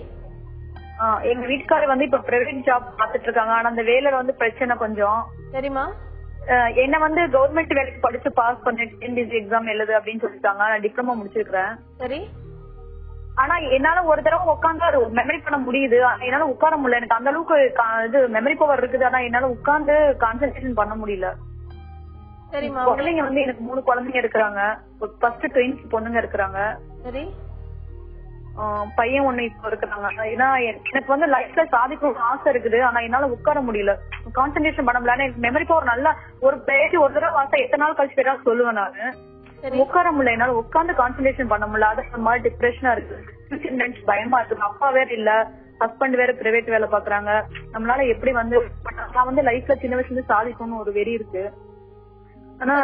எங்க வீட்டுக்காரர் வந்து இப்ப பிரைவேட் ஜாப் பாத்துட்டு இருக்காங்க. ஆனா அந்த வேலையில வந்து பிரச்சனை கொஞ்சம். சரிமா. என்ன வந்து கவர்மெண்ட் வேலைக்கு படிச்சு பாஸ் பண்ணி டிஎன்பிஎஸ்சி எக்ஸாம் எழுது அப்படின்னு சொல்லிட்டாங்க. நான் டிப்ளமோ முடிச்சிருக்கேன். சரி. ஆனா என்னால ஒரு தடவை உட்காந்து மெமரி பண்ண முடியுது. என்னால உட்கார முடியல. எனக்கு அந்த அளவுக்கு இது மெமரி பவர் இருக்குது. ஆனா என்னால உட்கார்ந்து கான்சென்ட்ரேஷன் பண்ண முடியல. குழந்தைங்க வந்து எனக்கு 3 குழந்தைங்க இருக்கிறாங்க. ஃபர்ஸ்ட் ட்வின்ஸ் பொண்ணுங்க இருக்கிறாங்க. சரி. பையன் ஒண்ணு இப்ப இருக்கிறாங்க. ஏன்னா எனக்கு வந்து லைஃப்ல சாதிக்கணும்னு ஆசை இருக்குது. ஆனா என்னால உட்கார முடியல, கான்சென்ட்ரேஷன் பண்ண முடியல. எனக்கு மெமரி பவர் நல்லா ஒரு பேஜ் ஒரு தடவை வாசம் எத்தனை நாள் கழிச்சு பேரா சொல்லுவேன். நானு உட்கார முடியல, என்னால உட்கார்ந்து கான்சென்ட்ரேஷன் பண்ண முடியல. அது ஒரு மாதிரி டிப்ரெஷனா இருக்கு, பயமா இருக்கு. அப்பா வேற இல்ல, ஹஸ்பண்ட் வேற பிரைவேட் வேலை பாக்குறாங்க. நம்மளால எப்படி வந்து நான் வந்து லைஃப்ல சின்ன வயசுல இருந்து சாதிக்கணும்னு ஒரு வெறி இருக்கு. ஆனா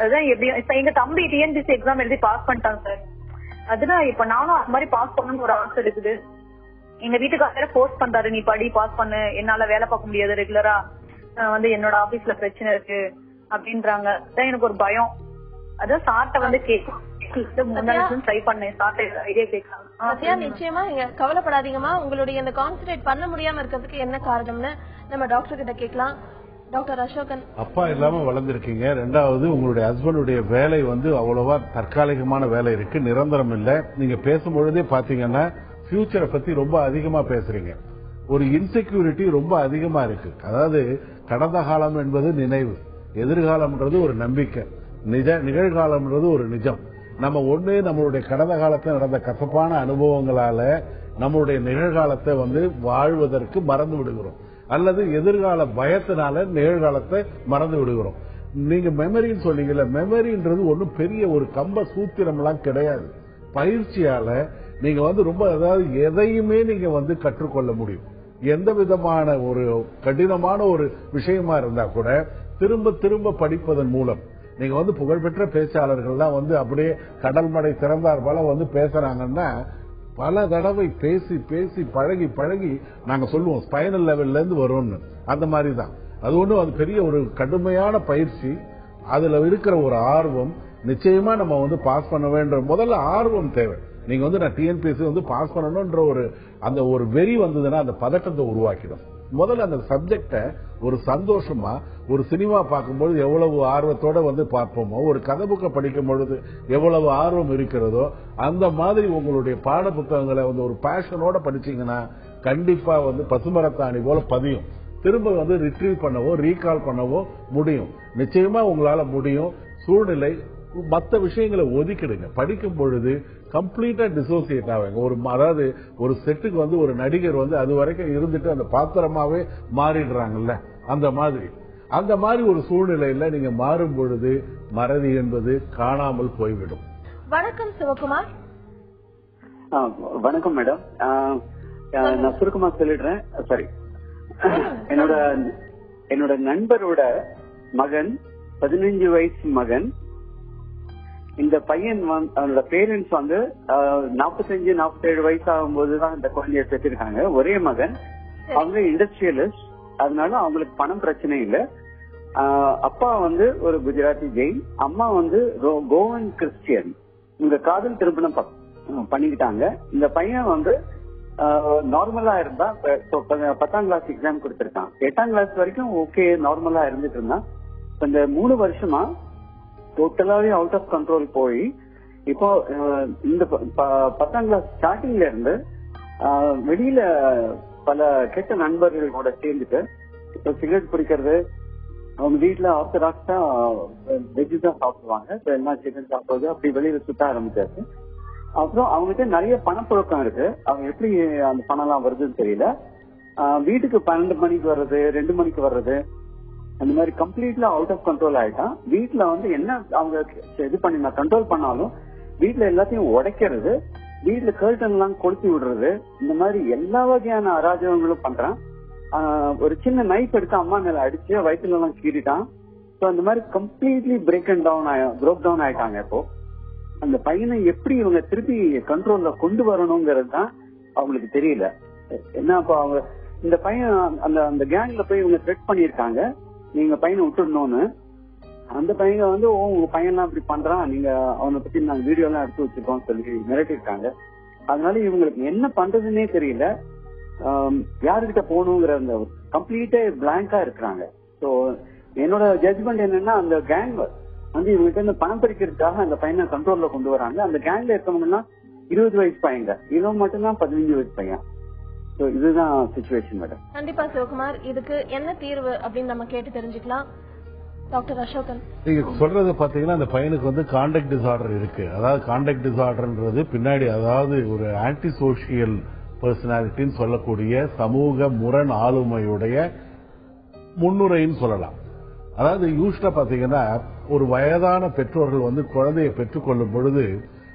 அதான் எப்படி எங்க தம்பி டிஎன்பிஎஸ்சி எக்ஸாம் எழுதி பாஸ் பண்ணிட்டாங்க சார். அதுதான் இப்ப நானும் அது மாதிரி பாஸ் பண்ணணும்னு ஒரு ஆசை இருக்குது. எங்க வீட்டுக்காரர் போர்ஸ் பண்றாரு, நீ படி பாஸ் பண்ணு, என்னால வேலை பார்க்க முடியாது ரெகுலரா, வந்து என்னோட ஆபீஸ்ல பிரச்சனை இருக்கு அப்படின்றாங்க. அதான் எனக்கு ஒரு பயம். அதான் சார்ட்ட வந்து ட்ரை பண்ணேன். சார்ட்ட ஐடியா கேட்கலாம். நிச்சயமா நீங்க கவலைப்படாதீங்கம்மா. உங்களுடைய இந்த கான்சென்ட்ரேட் பண்ண முடியாம இருக்கிறதுக்கு என்ன காரணம்னு நம்ம டாக்டர் கிட்ட கேட்கலாம். டாக்டர் அசோகன், அப்பா இல்லாம வளர்ந்துருக்கீங்க. ரெண்டாவது, உங்களுடைய ஹஸ்பண்டுடைய வேலை வந்து அவ்வளவா தற்காலிகமான வேலை இருக்கு, நிரந்தரம் இல்ல. நீங்க பேசும்பொழுதே பாத்தீங்கன்னா ஃபியூச்சரை பத்தி ரொம்ப அதிகமா பேசுறீங்க. ஒரு இன்செக்யூரிட்டி ரொம்ப அதிகமா இருக்கு. அதாவது கடந்த காலம் என்பது நினைவு, எதிர்காலம்ன்றது ஒரு நம்பிக்கை, நிகழ்காலம்ன்றது ஒரு நிஜம். நம்ம ஒண்ணு நம்மளுடைய கடந்த காலத்தில் நடந்த கசப்பான அனுபவங்களால நம்மளுடைய நிகழ்காலத்தை வந்து வாழ்வதற்கு மறந்து விடுகிறோம், அல்லது எதிர்கால பயத்தினால நிகழ்காலத்தை மறந்து விடுகிறோம். நீங்க மெமரின்னு சொன்னீங்கல்ல, மெமரின்றது ஒன்றும் பெரிய ஒரு கம்ப சூத்திரம் எல்லாம் கிடையாது. பயிற்சியால நீங்க வந்து ரொம்ப, அதாவது எதையுமே நீங்க வந்து கற்றுக்கொள்ள முடியும். எந்த விதமான ஒரு கடினமான ஒரு விஷயமா இருந்தா கூட திரும்ப திரும்ப படிப்பதன் மூலம் நீங்க வந்து புகழ்பெற்ற பேச்சாளர்கள்லாம் வந்து அப்படியே கடல் மடை திறந்தார் போல வந்து பேசுறாங்கன்னா பல தடவை பேசி பேசி பழகி பழகி நாங்க சொல்லுவோம் ஸ்பைனல் லெவல்ல இருந்து வரும்னு. அந்த மாதிரி தான் அது ஒன்றும், அது பெரிய ஒரு கடுமையான பயிற்சி. அதுல இருக்கிற ஒரு ஆர்வம், நிச்சயமா நம்ம வந்து பாஸ் பண்ண வேண்டும். முதல்ல ஆர்வம் தேவை. நீங்க வந்து நான் டிஎன்பிஎஸ்சி வந்து பாஸ் பண்ணணும்ன்ற அந்த ஒரு வெறி வந்ததுன்னா அந்த பதட்டத்தை உருவாக்கிடும். முதல்ல அந்த சப்ஜெக்ட ஒரு சந்தோஷமா, ஒரு சினிமா பார்க்கும்போது எவ்வளவு ஆர்வத்தோட வந்து பார்ப்போமோ, ஒரு கதை புக்கை படிக்கும் பொழுது எவ்வளவு ஆர்வம் இருக்கிறதோ, அந்த மாதிரி உங்களுடைய பாட புத்தகங்களை வந்து ஒரு பேஷனோட படிச்சீங்கன்னா கண்டிப்பா வந்து பசுமரத்தாணி போல பதியும். திரும்ப வந்து ரிட்ரீவ் பண்ணவோ ரீகால் பண்ணவோ முடியும். நிச்சயமா உங்களால முடியும். சூழ்நிலை மற்ற விஷயங்களை ஒதுக்கிடுங்க. படிக்கும் பொழுது கம்ப்ளீட்டா டிசோசியேட் ஆவாங்க. அதாவது ஒரு செட்டுக்கு வந்து ஒரு நடிகர் வந்து அது வரைக்கும் இருந்துட்டு அந்த பாத்திரமாவே மாறிடுறாங்கல்ல, அந்த மாதிரி ஒரு சூழ்நிலையில நீங்க மாறும் பொழுது மறதி என்பது காணாமல் போய்விடும். வணக்கம் சிவகுமார். வணக்கம் மேடம். நான் சுருக்கமா சொல்லிடுறேன். சாரி, என்னோட நண்பரோட மகன், 15 வயசு மகன். இந்த பையன் அவனோட பேரண்ட்ஸ் வந்து 45-47 வயசு ஆகும்போதுதான் இந்த குழந்தைய பெற்றிருக்காங்க. ஒரே மகன். அவங்க இண்டஸ்ட்ரியலிஸ்ட், அதனால அவங்களுக்கு பணம் பிரச்சனை இல்லை. அப்பா வந்து ஒரு குஜராத்தி ஜெயின், அம்மா வந்து கோவன் கிறிஸ்டியன். இவங்க காதல் திருமணம் பண்ணிக்கிட்டாங்க. இந்த பையன் வந்து நார்மலா இருந்தா, 10ஆம் கிளாஸ் எக்ஸாம் கொடுத்திருக்கான். 8ஆம் கிளாஸ் வரைக்கும் ஓகே நார்மலா இருந்துட்டு இருந்தான். இந்த 3 வருஷமா டோட்டலாவே அவுட் ஆஃப் கண்ட்ரோல் போய் இப்போ இந்த 10ஆம் கிளாஸ் ஸ்டார்டிங்ல இருந்து வெளியில பல கெட்ட நண்பர்களோட சேர்ந்துட்டு இப்போ சிகரெட் பிடிக்கிறது, அவங்க வீட்டுல ஆர்த்தடாக்ஸா வெஜ் தான் சாப்பிடுவாங்க, எல்லாம் சிக்கன் சாப்பிடுறது, அப்படி வெளியில சுத்த ஆரம்பிச்சாச்சு. அப்புறம் அவங்ககிட்ட நிறைய பணப்புழக்கம் இருக்கு. அவங்க எப்படி அந்த பணம் எல்லாம் வருதுன்னு தெரியல. வீட்டுக்கு 12 மணிக்கு வர்றது, 2 மணிக்கு வர்றது, அந்த மாதிரி கம்ப்ளீட்லா அவுட் ஆஃப் கண்ட்ரோல் ஆயிட்டான். வீட்டுல வந்து என்ன அவங்க இது பண்ணி கண்ட்ரோல் பண்ணாலும் வீட்டுல எல்லாத்தையும் உடைக்கிறது, வீட்டுல கர்டன் எல்லாம் கொளுத்தி விடுறது, இந்த மாதிரி எல்லா வகையான அராஜகங்களும் பண்றான். ஒரு சின்ன நைஃப் எடுத்து அம்மா மேல அடிச்சு வயிற்றுல எல்லாம் கீறிட்டான். அந்த மாதிரி கம்ப்ளீட்லி பிரேக் டவுன் ஆயிட்டாங்க. இப்போ அந்த பையனை எப்படி இவங்க திருப்பி கண்ட்ரோல்ல கொண்டு வரணுங்கிறது தான் அவங்களுக்கு தெரியல. என்ன இப்போ அவங்க இந்த பையன் அந்த கேங்ல போய் இவங்க த்ரெட் பண்ணிருக்காங்க, நீங்க பையனை விட்டுடணும்னு. அந்த பையன் வந்து உங்க பையன்லாம் இப்படி பண்றான், நீங்க அவனை பத்தி நாங்க வீடியோ எல்லாம் எடுத்து வச்சிருக்கோம் சொல்லி மிரட்டிருக்காங்க. அதனால இவங்களுக்கு என்ன பண்றதுன்னே தெரியல, யாருக்கிட்ட போகணுங்கிற அந்த கம்ப்ளீட்டா பிளாங்கா இருக்கிறாங்க. ஸோ என்னோட ஜட்ஜ்மெண்ட் என்னன்னா, அந்த கேங் வந்து இவங்ககிட்ட இருந்து பணம் பறிக்கிறதுக்காக அந்த பையனை கண்ட்ரோல்ல கொண்டு வராங்க. அந்த கேங்ல இருக்கவங்கன்னா 20 வயசு பையங்க, இவன் மட்டும்தான் 15 வயசு பையன். இதுதான் சிச்சுவேஷன் மேடம். கண்டிப்பா சிவகுமார், இதுக்கு என்ன தீர்வு அப்படின்னு நம்ம கேட்டு தெரிஞ்சுக்கலாம். டாக்டர் அசோகன், நீங்க சொல்றது பாத்தீங்கன்னா அந்த பையனுக்கு வந்து கான்டக்ட் டிசார்டர் இருக்கு. அதாவது கான்டக்ட் டிசார்டர்ன்றது பின்னாடி, அதாவது ஒரு ஆன்டி சோசியல் பர்சனாலிட்டின்னு சொல்லக்கூடிய சமூக முரண் ஆளுமையுடைய முன்னுரைன்னு சொல்லலாம். அதாவது யூஸ்வலா பாத்தீங்கன்னா ஒரு வயதான பெற்றோர்கள் வந்து குழந்தையை பெற்றுக்கொள்ளும் பொழுது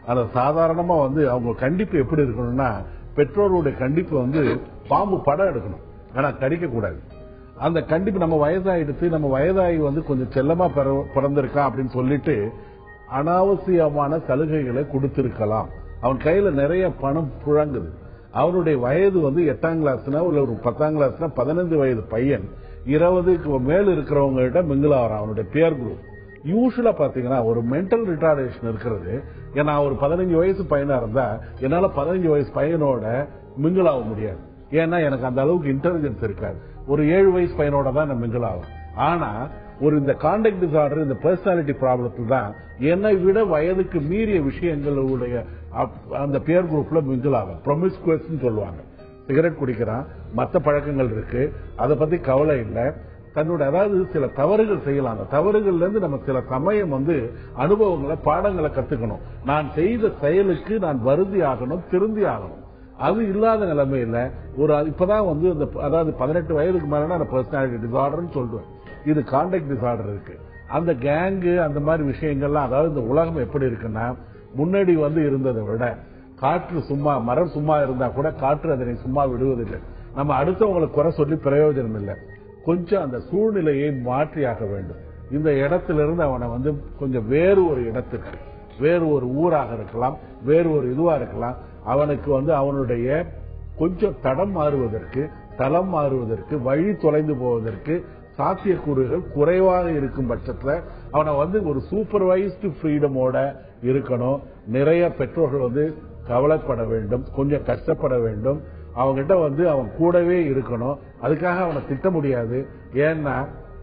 அந்த சாதாரணமா வந்து அவங்க கண்டிப்பு எப்படி இருக்கணும்னா, பெற்றோருடைய கண்டிப்பு வந்து பாம்பு படம் எடுக்கணும், ஆனா கடிக்க கூடாது. அந்த கண்டிப்பு நம்ம வயதாகி வந்து கொஞ்சம் செல்லமா பிறந்திருக்கான் அப்படின்னு சொல்லிட்டு அனாவசியமான சலுகைகளை கொடுத்திருக்கலாம். அவன் கையில நிறைய பணம் புழங்குது. அவனுடைய வயது வந்து 8ஆம் கிளாஸ்னா ஒரு 10ஆம் கிளாஸ்னா 15 வயது பையன் 20க்கு மேல இருக்கிறவங்க கிட்ட மிங்கிள் ஆகிறான். அவனுடைய பியர் குரூப் யூஸ்வலா பாத்தீங்கன்னா ஒரு மென்டல் ரிட்டார்டேஷன் இருக்கிறது. ஏன்னா ஒரு 15 வயசு பையனா இருந்தா என்னால 15 வயசு பையனோட மிங்கிள் ஆக முடியாது. ஏன்னா எனக்கு அந்த அளவுக்கு இன்டெலிஜென்ஸ் இருக்காது. ஒரு 7 வயசு பையனோட தான் நான் மிங்கிள் ஆகும். ஆனா ஒரு இந்த கான்டக்ட் டிசார்டர், இந்த பர்சனாலிட்டி ப்ராப்ளத்தில் தான் என்னை விட வயதுக்கு மீறிய விஷயங்களுடைய அந்த பியர் குரூப்ல மிங்கிள் ஆகும். ப்ரொமிஸ்குவஸ் சொல்லுவாங்க. சிகரெட் குடிக்கிறான், மற்ற பழக்கங்கள் இருக்கு, அதை பத்தி கவலை இல்லை. தன்னோட அதாவது சில தவறுகள் செய்யலாம். அந்த தவறுகள்ல இருந்து நம்ம சில சமயம் அனுபவங்களை, பாடங்களை கத்துக்கணும். நான் செய்த செயலுக்கு நான் வருந்தி ஆகணும், திருந்தி ஆகணும். அது இல்லாத நிலைமையில ஒரு இப்பதான் அதாவது 18 வயதுக்கு மேல அந்த பர்சனாலிட்டி டிசார்டர்னு சொல்லுவேன். இது கான்டக்ட் டிசார்டர் இருக்கு. அந்த கேங்கு அந்த மாதிரி விஷயங்கள்லாம், அதாவது இந்த உலகம் எப்படி இருக்குன்னா, முன்னாடி இருந்ததை விட காற்று சும்மா, மரம் சும்மா இருந்தா கூட காற்று அதனை சும்மா விடுவதில்லை. நம்ம அடுத்தவங்களை குறை சொல்லி பிரயோஜனம் இல்லை. கொஞ்சம் அந்த சூழ்நிலையை மாற்றியாக வேண்டும். இந்த இடத்திலிருந்து அவனை கொஞ்சம் வேறு ஒரு இடத்துக்கு, வேறு ஒரு ஊராக இருக்கலாம், வேறு ஒரு இதுவா இருக்கலாம், அவனுக்கு அவனுடைய கொஞ்சம் தடம் மாறுவதற்கு, தளம் மாறுவதற்கு, வழி தொலைந்து போவதற்கு சாத்தியக்கூறுகள் குறைவாக இருக்கும் பட்சத்துல அவனை ஒரு சூப்பர்வைஸ்டு ஃப்ரீடமோட இருக்கணும். நிறைய பெற்றோர்கள் கவலைப்பட வேண்டும், கொஞ்சம் கஷ்டப்பட வேண்டும். அவங்ககிட்ட அவன் கூடவே இருக்கணும். அதுக்காக அவனை திட்ட முடியாது. ஏன்னா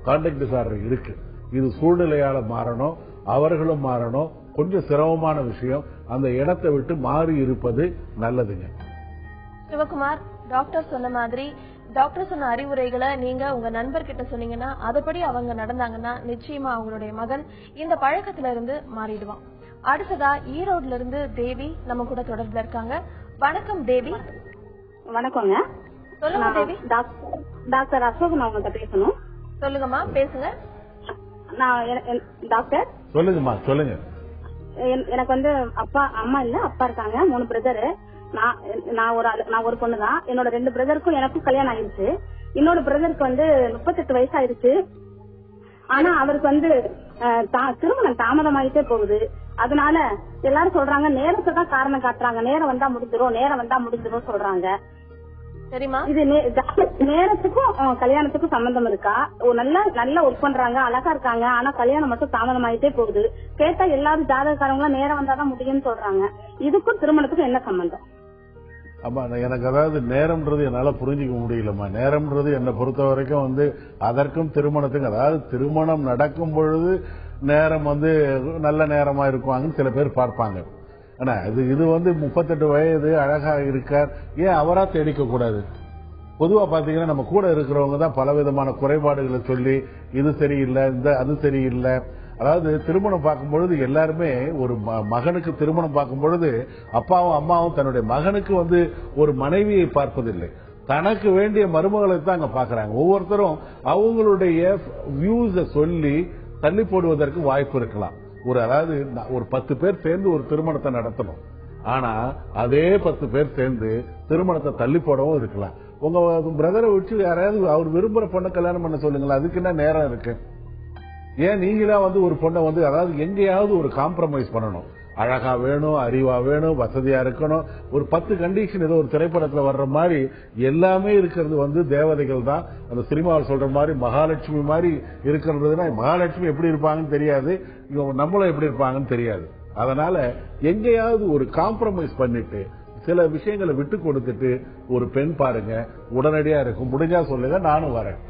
கான்டக்ட் டிசார்டர் இருக்கு. இது சூழ்நிலையால மாறணும், அவர்களும் மாறணும். கொஞ்சம் சிரமமான விஷயம். அந்த இடத்தை விட்டு மாறி இருப்பது நல்லதுங்க. சிவகுமார், டாக்டர் சொன்ன மாதிரி, டாக்டர் சொன்ன அறிவுரைகளை நீங்க உங்க நண்பர்கிட்ட சொன்னீங்கன்னா, அதுபடி அவங்க நடந்தாங்கன்னா நிச்சயமா அவங்களுடைய மகன் இந்த பழக்கத்துல இருந்து மாறிடுவான். அடுத்ததா ஈரோடுல இருந்து தேவி நம்ம கூட தொடர்புல இருக்காங்க. வணக்கம் தேவி. வணக்கங்க. சொல்லுங்க தேவி. டாக்டர் அசோக், நான் உங்கள்கிட்ட பேசணும். சொல்லுங்கம்மா, பேசுங்க. டாக்டர் சொல்லுங்கம்மா, சொல்லுங்க. எனக்கு அப்பா அம்மா இல்ல, அப்பா இருக்காங்க, 3 பிரதரு. நான் ஒரு பொண்ணு தான். என்னோட 2 பிரதருக்கும் எனக்கும் கல்யாணம் ஆயிடுச்சு. இன்னொரு பிரதருக்கு 38 வயசு ஆயிடுச்சு. ஆனா அவருக்கு திருமணம் தாமதமாயிட்டே போகுது. அதனால எல்லாரும் சொல்றாங்க, நேரத்தை தான் காரணம் காட்டுறாங்க. நேரம் வந்தா முடிஞ்சிரும் சொல்றாங்க. சரிமா, இது நேரத்துக்கும் கல்யாணத்துக்கும் சம்பந்தம் இருக்கா? நல்லா ஒர்க் பண்றாங்க, அழகா இருக்காங்க, ஆனா கல்யாணம் மட்டும் தாமதமாயிட்டே போகுது. கேட்டா எல்லாரும் ஜாதகக்காரங்களும் நேரம் வந்தாதான் முடியும்னு சொல்றாங்க. இதுக்கும் திருமணத்துக்கும் என்ன சம்பந்தம்? ஆமா, எனக்கு அதாவது நேரம்ன்றது என்னால புரிஞ்சிக்க முடியலம்மா. நேரம்ன்றது என்னை பொறுத்த வரைக்கும் அதற்கும் திருமணத்துக்கும், அதாவது திருமணம் நடக்கும் பொழுது நேரம் நல்ல நேரமா இருக்குவாங்கன்னு சில பேர் பார்ப்பாங்க. ஆனா இது 38 வயது, அழகா இருக்கார், ஏன் அவரா தேடிக்க கூடாது? பொதுவா பாத்தீங்கன்னா நம்ம கூட இருக்கிறவங்க தான் பலவிதமான குறைபாடுகளை சொல்லி இது சரியில்லை, அது சரியில்லை. அதாவது திருமணம் பார்க்கும் பொழுது எல்லாருமே ஒரு மகனுக்கு திருமணம் பார்க்கும் பொழுது அப்பாவும் அம்மாவும் தன்னுடைய மகனுக்கு ஒரு மனைவியை பார்ப்பதில்லை, தனக்கு வேண்டிய மருமகளை தான் அங்க பாக்குறாங்க. ஒவ்வொருத்தரும் அவங்களுடைய வியூஸ சொல்லி தள்ளி போடுவதற்கு வாய்ப்பு இருக்கலாம். அதாவது ஒரு 10 பேர் சேர்ந்து ஒரு திருமணத்தை நடத்தணும். ஆனா அதே 10 பேர் சேர்ந்து திருமணத்தை தள்ளி போடவும் இருக்கலாம். உங்க பிரதரை வச்சு யாராவது அவர் விரும்புற பொண்ணை கல்யாணம் பண்ண சொல்லுங்களா? அதுக்கு என்ன நேரம் இருக்கு? ஏன் நீங்களா ஒரு பொண்ணை அதாவது எங்கேயாவது ஒரு காம்ப்ரமைஸ் பண்ணணும். அழகா வேணும், அறிவா வேணும், வசதியா இருக்கணும். ஒரு 10 கண்டிஷன் ஏதோ ஒரு திரைப்படத்துல வர்ற மாதிரி எல்லாமே இருக்கிறது தேவதைகள் தான். அந்த சினிமாவில் சொல்ற மாதிரி மகாலட்சுமி மாதிரி இருக்கிறதுனா மகாலட்சுமி எப்படி இருப்பாங்கன்னு தெரியாது, நம்மளும் எப்படி இருப்பாங்கன்னு தெரியாது. அதனால எங்கேயாவது ஒரு காம்ப்ரமைஸ் பண்ணிட்டு சில விஷயங்களை விட்டு கொடுத்துட்டு ஒரு பெண் பாருங்க, உடனடியா இருக்கும். முடிஞ்சா சொல்லுங்க, நானும் வரேன்.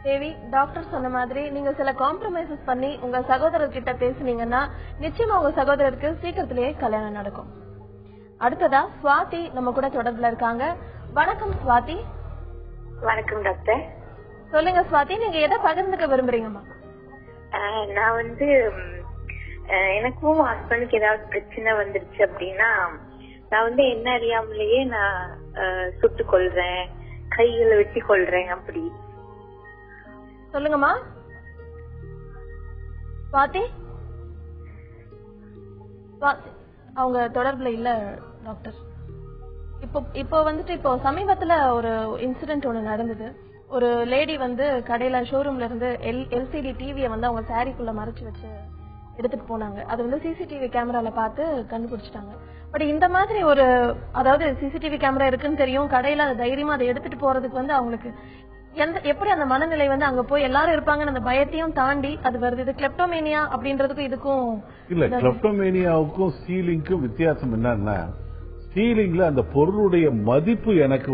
தேவி, டாக்டர் சொன்ன மாதிரி நீங்க சில காம்ப்ரமைசஸ் பண்ணி உங்க சகோதரர் கிட்ட பேசுனீங்கன்னா நிச்சயமா உங்க சகோதரருக்கு சீக்கிரத்திலேயே கல்யாணம் நடக்கும். அடுத்ததா சுவாதி நம்ம கூட தொடர்புல இருக்காங்க. வணக்கம் சுவாதி. வணக்கம் டாக்டர். சொல்லுங்க சுவாதி, நீங்க எதை பகிர்ந்துக்க விரும்புறீங்கம்மா? நான் எனக்கும் ஹஸ்பண்டுக்கு ஏதாவது பிரச்சனை வந்துருச்சு அப்படின்னா நான் என்ன அறியாமலேயே நான் சுட்டு கொள்றேன், கைகளை வெட்டி கொள்றேன். அப்படி சொல்லுங்கம்மா சுவாதி. அவங்க தொடர்புல இல்ல டாக்டர். இப்போ சமீபத்துல ஒரு இன்சிடென்ட் ஒண்ணு நடந்தது. ஒரு லேடி கடையில ஷோரூம்ல இருந்து எல்சிடி டிவியை அவங்க சாரிக்குள்ள மறைச்சு வச்சு எடுத்துட்டு போனாங்க. அது சிசிடிவி கேமரால பார்த்து கண்டுபிடிச்சிட்டாங்க. பட் இந்த மாதிரி அதாவது சிசிடிவி கேமரா இருக்குன்னு தெரியும், கடையில தைரியமா அதை எடுத்துட்டு போறதுக்கு அவங்களுக்கு எப்படி அந்த மனநிலை அங்க போய் எல்லாரும் இருப்பாங்கன்னு அந்த பயத்தையும் தாண்டி அது வருது. இது கிளெப்டோமேனியா அப்படின்றதுக்கும் இதுக்கும் இல்ல. கிளெப்டோமேனியாவுக்கும் ஸ்டீலிங்க்கும் வித்தியாசம் என்னன்னா, ஸ்டீலிங்ல அந்த பொருளுடைய மதிப்பு எனக்கு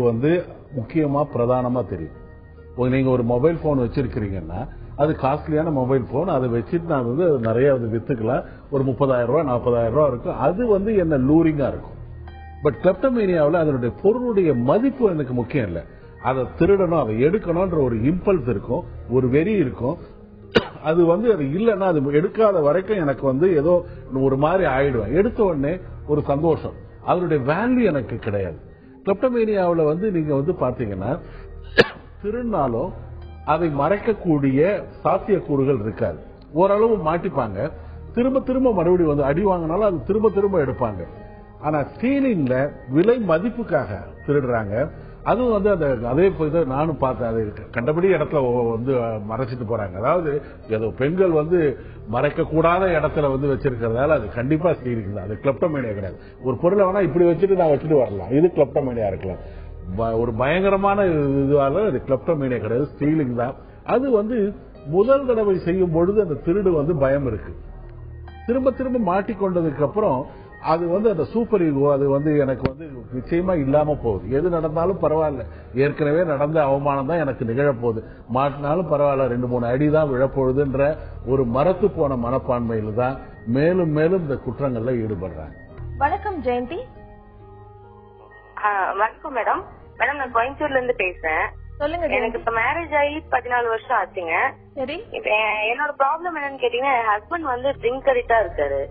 முக்கியமா பிரதானமா தெரியும். நீங்க ஒரு மொபைல் போன் வச்சிருக்கீங்கன்னா அது காஸ்ட்லியான மொபைல் போன், அதை வச்சுட்டு நான் வந்து நிறைய வித்துக்கலாம். ஒரு 30,000 ரூபாய் 40,000 ரூபாய் இருக்கும். அது என்ன லூரிங்கா இருக்கும். பட் கிளெப்டோமேனியாவில் அதனுடைய பொருளுடைய மதிப்பு எனக்கு முக்கியம் இல்லை. அதை திருடணும், அதை எடுக்கணும்ன்ற ஒரு இம்பல்ஸ் இருக்கும், ஒரு வெறி இருக்கும். அது அது இல்லைன்னா அது எடுக்காத வரைக்கும் எனக்கு ஏதோ ஒரு மாதிரி ஆயிடுவேன். எடுத்த உடனே ஒரு சந்தோஷம், அதனுடைய வேல்யூ எனக்கு கிடையாது. கிளெப்டோமேனியாவில் நீங்க பாத்தீங்கன்னா திருநாளும் அதை மறைக்கக்கூடிய சாத்தியக்கூறுகள் இருக்காது. ஓரளவு மாட்டிப்பாங்க, திரும்ப திரும்ப மறுபடியும் அடி வாங்கினாலும் அது திரும்ப திரும்ப எடுப்பாங்க. ஆனா ஸ்டீலிங்ல விலை மதிப்புக்காக திருடுறாங்க. அதுவும் அதே போய் நானும் பார்த்தேன். அது கண்டபடி இடத்துல மறைச்சிட்டு போறாங்க. அதாவது ஏதோ பெண்கள் மறைக்க கூடாத இடத்துல வச்சிருக்கிறதால அது கண்டிப்பா ஸ்டீலிங் தான். அது கிளெப்டோமேனியா கிடையாது. ஒரு பொருளை வேணா இப்படி வச்சுட்டு நான் வச்சுட்டு வரலாம், இது கிளெப்டோமேனியா இருக்கலாம். ஒரு பயங்கரமான இதுவால அது கிளெப்டோமேனியா கிடையாது, ஸ்டீலிங் தான். அது முதல் தடவை செய்யும் பொழுது அந்த திருடு பயம் இருக்கு. திரும்ப திரும்ப மாட்டிக்கொண்டதுக்கு அப்புறம் அது அந்த சூப்பர் ஈகோ அது எனக்கு நிச்சயமா இல்லாம போகுது. எது நடந்தாலும் பரவாயில்ல, ஏற்கனவே நடந்த அவமானம் தான் எனக்கு நிகழப்போகுது, மாட்டினாலும் பரவாயில்ல, 2-3 அடி தான் விழப்போகுதுன்ற ஒரு மரத்து போன மனப்பான்மையில தான் மேலும் மேலும் இந்த குற்றங்கள்ல ஈடுபடுறாங்க. வணக்கம் ஜெயந்தி. வணக்கம் மேடம். மேடம் நான் கோயம்புத்தூர்ல இருந்து பேசுறேன். சொல்லுங்க. எனக்கு இப்ப மேரேஜ் ஆகி 14 வருஷம் ஆச்சுங்க. சரி. என்னோட ப்ராப்ளம் என்னன்னு கேட்டீங்கன்னா, என் ஹஸ்பண்ட் ட்ரிங்க் அடிக்டா இருக்காரு.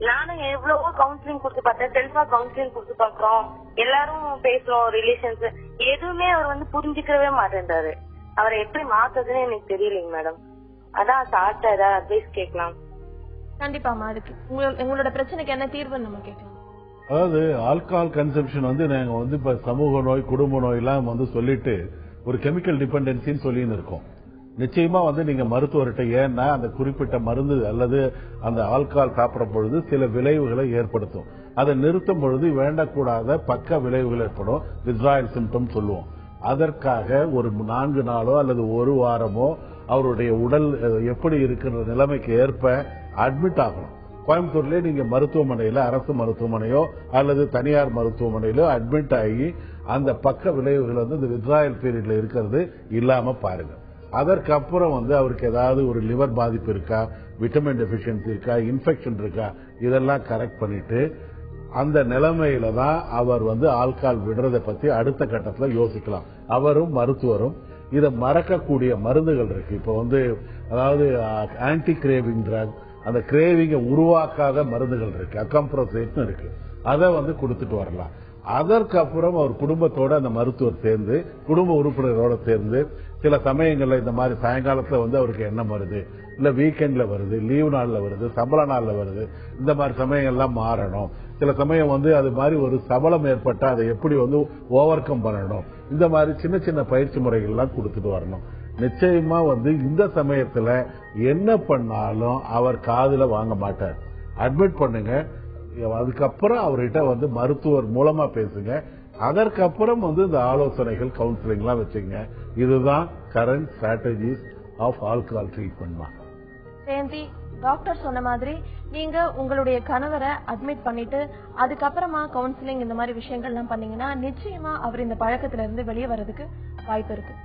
நானும் எவ்வளவோ கவுன்சிலிங் கொடுத்து பார்த்தேன், செல்ஃபா கவுன்சிலிங் கொடுத்து பாக்குறோம், எல்லாரும் பேசுறோம், ரிலேஷன்ஸ், எதுவுமே அவர் புரிஞ்சுக்கவே மாட்டேன்றாரு. அவரை எப்படி மாத்துறதுன்னு எனக்கு தெரியலைங்க மேடம். அதான் சார்ட்ட ஏதாவது அட்வைஸ் கேட்கலாம். கண்டிப்பாமா, அதுக்கு உங்களோட பிரச்சனைக்கு என்ன தீர்வு நம்ம கேட்கலாம். அதாவது ஆல்கஹால் கன்சம்ஷன் நாங்க இப்ப சமூக நோய், குடும்ப நோய் எல்லாம் சொல்லிட்டு ஒரு கெமிக்கல் டிபெண்டன்சின்னு சொல்லின்னு இருக்கோம். நிச்சயமா நீங்க மருத்துவர்கிட்ட, ஏன்னா அந்த குறிப்பிட்ட மருந்து அல்லது அந்த ஆல்கஹால் சாப்பிட பொழுது சில விளைவுகளை ஏற்படுத்தும். அதை நிறுத்தும் பொழுது வேண்டக்கூடாத பக்க விளைவுகள் ஏற்படும், வித்ராயல் சிம்டம் சொல்லுவோம். அதற்காக ஒரு 4 நாளோ அல்லது ஒரு வாரமோ அவருடைய உடல் எப்படி இருக்கிற நிலைமைக்கு ஏற்ப அட்மிட் ஆகணும். கோயம்புத்தூர்லயே நீங்க மருத்துவமனையில, அரசு மருத்துவமனையோ அல்லது தனியார் மருத்துவமனையிலோ அட்மிட் ஆகி அந்த பக்க விளைவுகள் இந்த வித்ராயல் பீரியட்ல இருக்கிறது இல்லாம பாருங்க. அதற்கப்புறம் அவருக்கு ஏதாவது ஒரு லிவர் பாதிப்பு இருக்கா, விட்டமின் டெபிஷியன்சி இருக்கா, இன்ஃபெக்ஷன் இருக்கா, இதெல்லாம் கரெக்ட் பண்ணிட்டு அந்த நிலைமையில தான் அவர் ஆல்கஹால் விடுறதை பத்தி அடுத்த கட்டத்துல யோசிக்கலாம். அவரும் மருத்துவரும் இதை மறக்கக்கூடிய மருந்துகள் இருக்கு. இப்போ அதாவது ஆன்டி கிரேவிங் ட்ரக், அந்த கிரேவிங்க உருவாக்காத மருந்துகள் இருக்கு, அகம்ப்ரோசேட்னு இருக்கு, அதை கொடுத்துட்டு வரலாம். அதற்கப்புறம் அவர் குடும்பத்தோட அந்த மருத்துவர் சேர்ந்து, குடும்ப உறுப்பினரோட சேர்ந்து, சில சமயங்கள்ல இந்த மாதிரி சாயங்காலத்துல அவருக்கு எண்ணம் வருது, இல்ல வீக்கெண்ட்ல வருது, லீவ் நாள்ல வருது, சம்பள நாள்ல வருது, இந்த மாதிரி சமயங்கள்லாம் மாறணும். சில சமயம் அது மாதிரி ஒரு சபலம் ஏற்பட்டா அதை எப்படி ஓவர் கம் பண்ணணும், இந்த மாதிரி சின்ன சின்ன பயிற்சி முறைகள் எல்லாம் கொடுத்துட்டு வரணும். நிச்சயமா இந்த சமயத்துல என்ன பண்ணாலும் அவர் காதுல வாங்க மாட்டார். அட்மிட் பண்ணுங்க, அதுக்கப்புறம் அவர்கிட்ட மருத்துவர் மூலமா பேசுங்க. அதற்கப்புறம் இந்த ஆலோசனைகள், கவுன்சிலிங் எல்லாம் வச்சுங்க. இதுதான் current strategies of alcohol treatment. Jayanthi, doctor சொன்ன மாதிரி நீங்க உங்களுடைய கணவரை அட்மிட் பண்ணிட்டு அதுக்கப்புறமா கவுன்சிலிங் இந்த மாதிரி விஷயங்கள்லாம் பண்ணீங்கன்னா நிச்சயமா அவர் இந்த பழக்கத்துல இருந்து வெளியே வர்றதுக்கு வாய்ப்பு இருக்கு.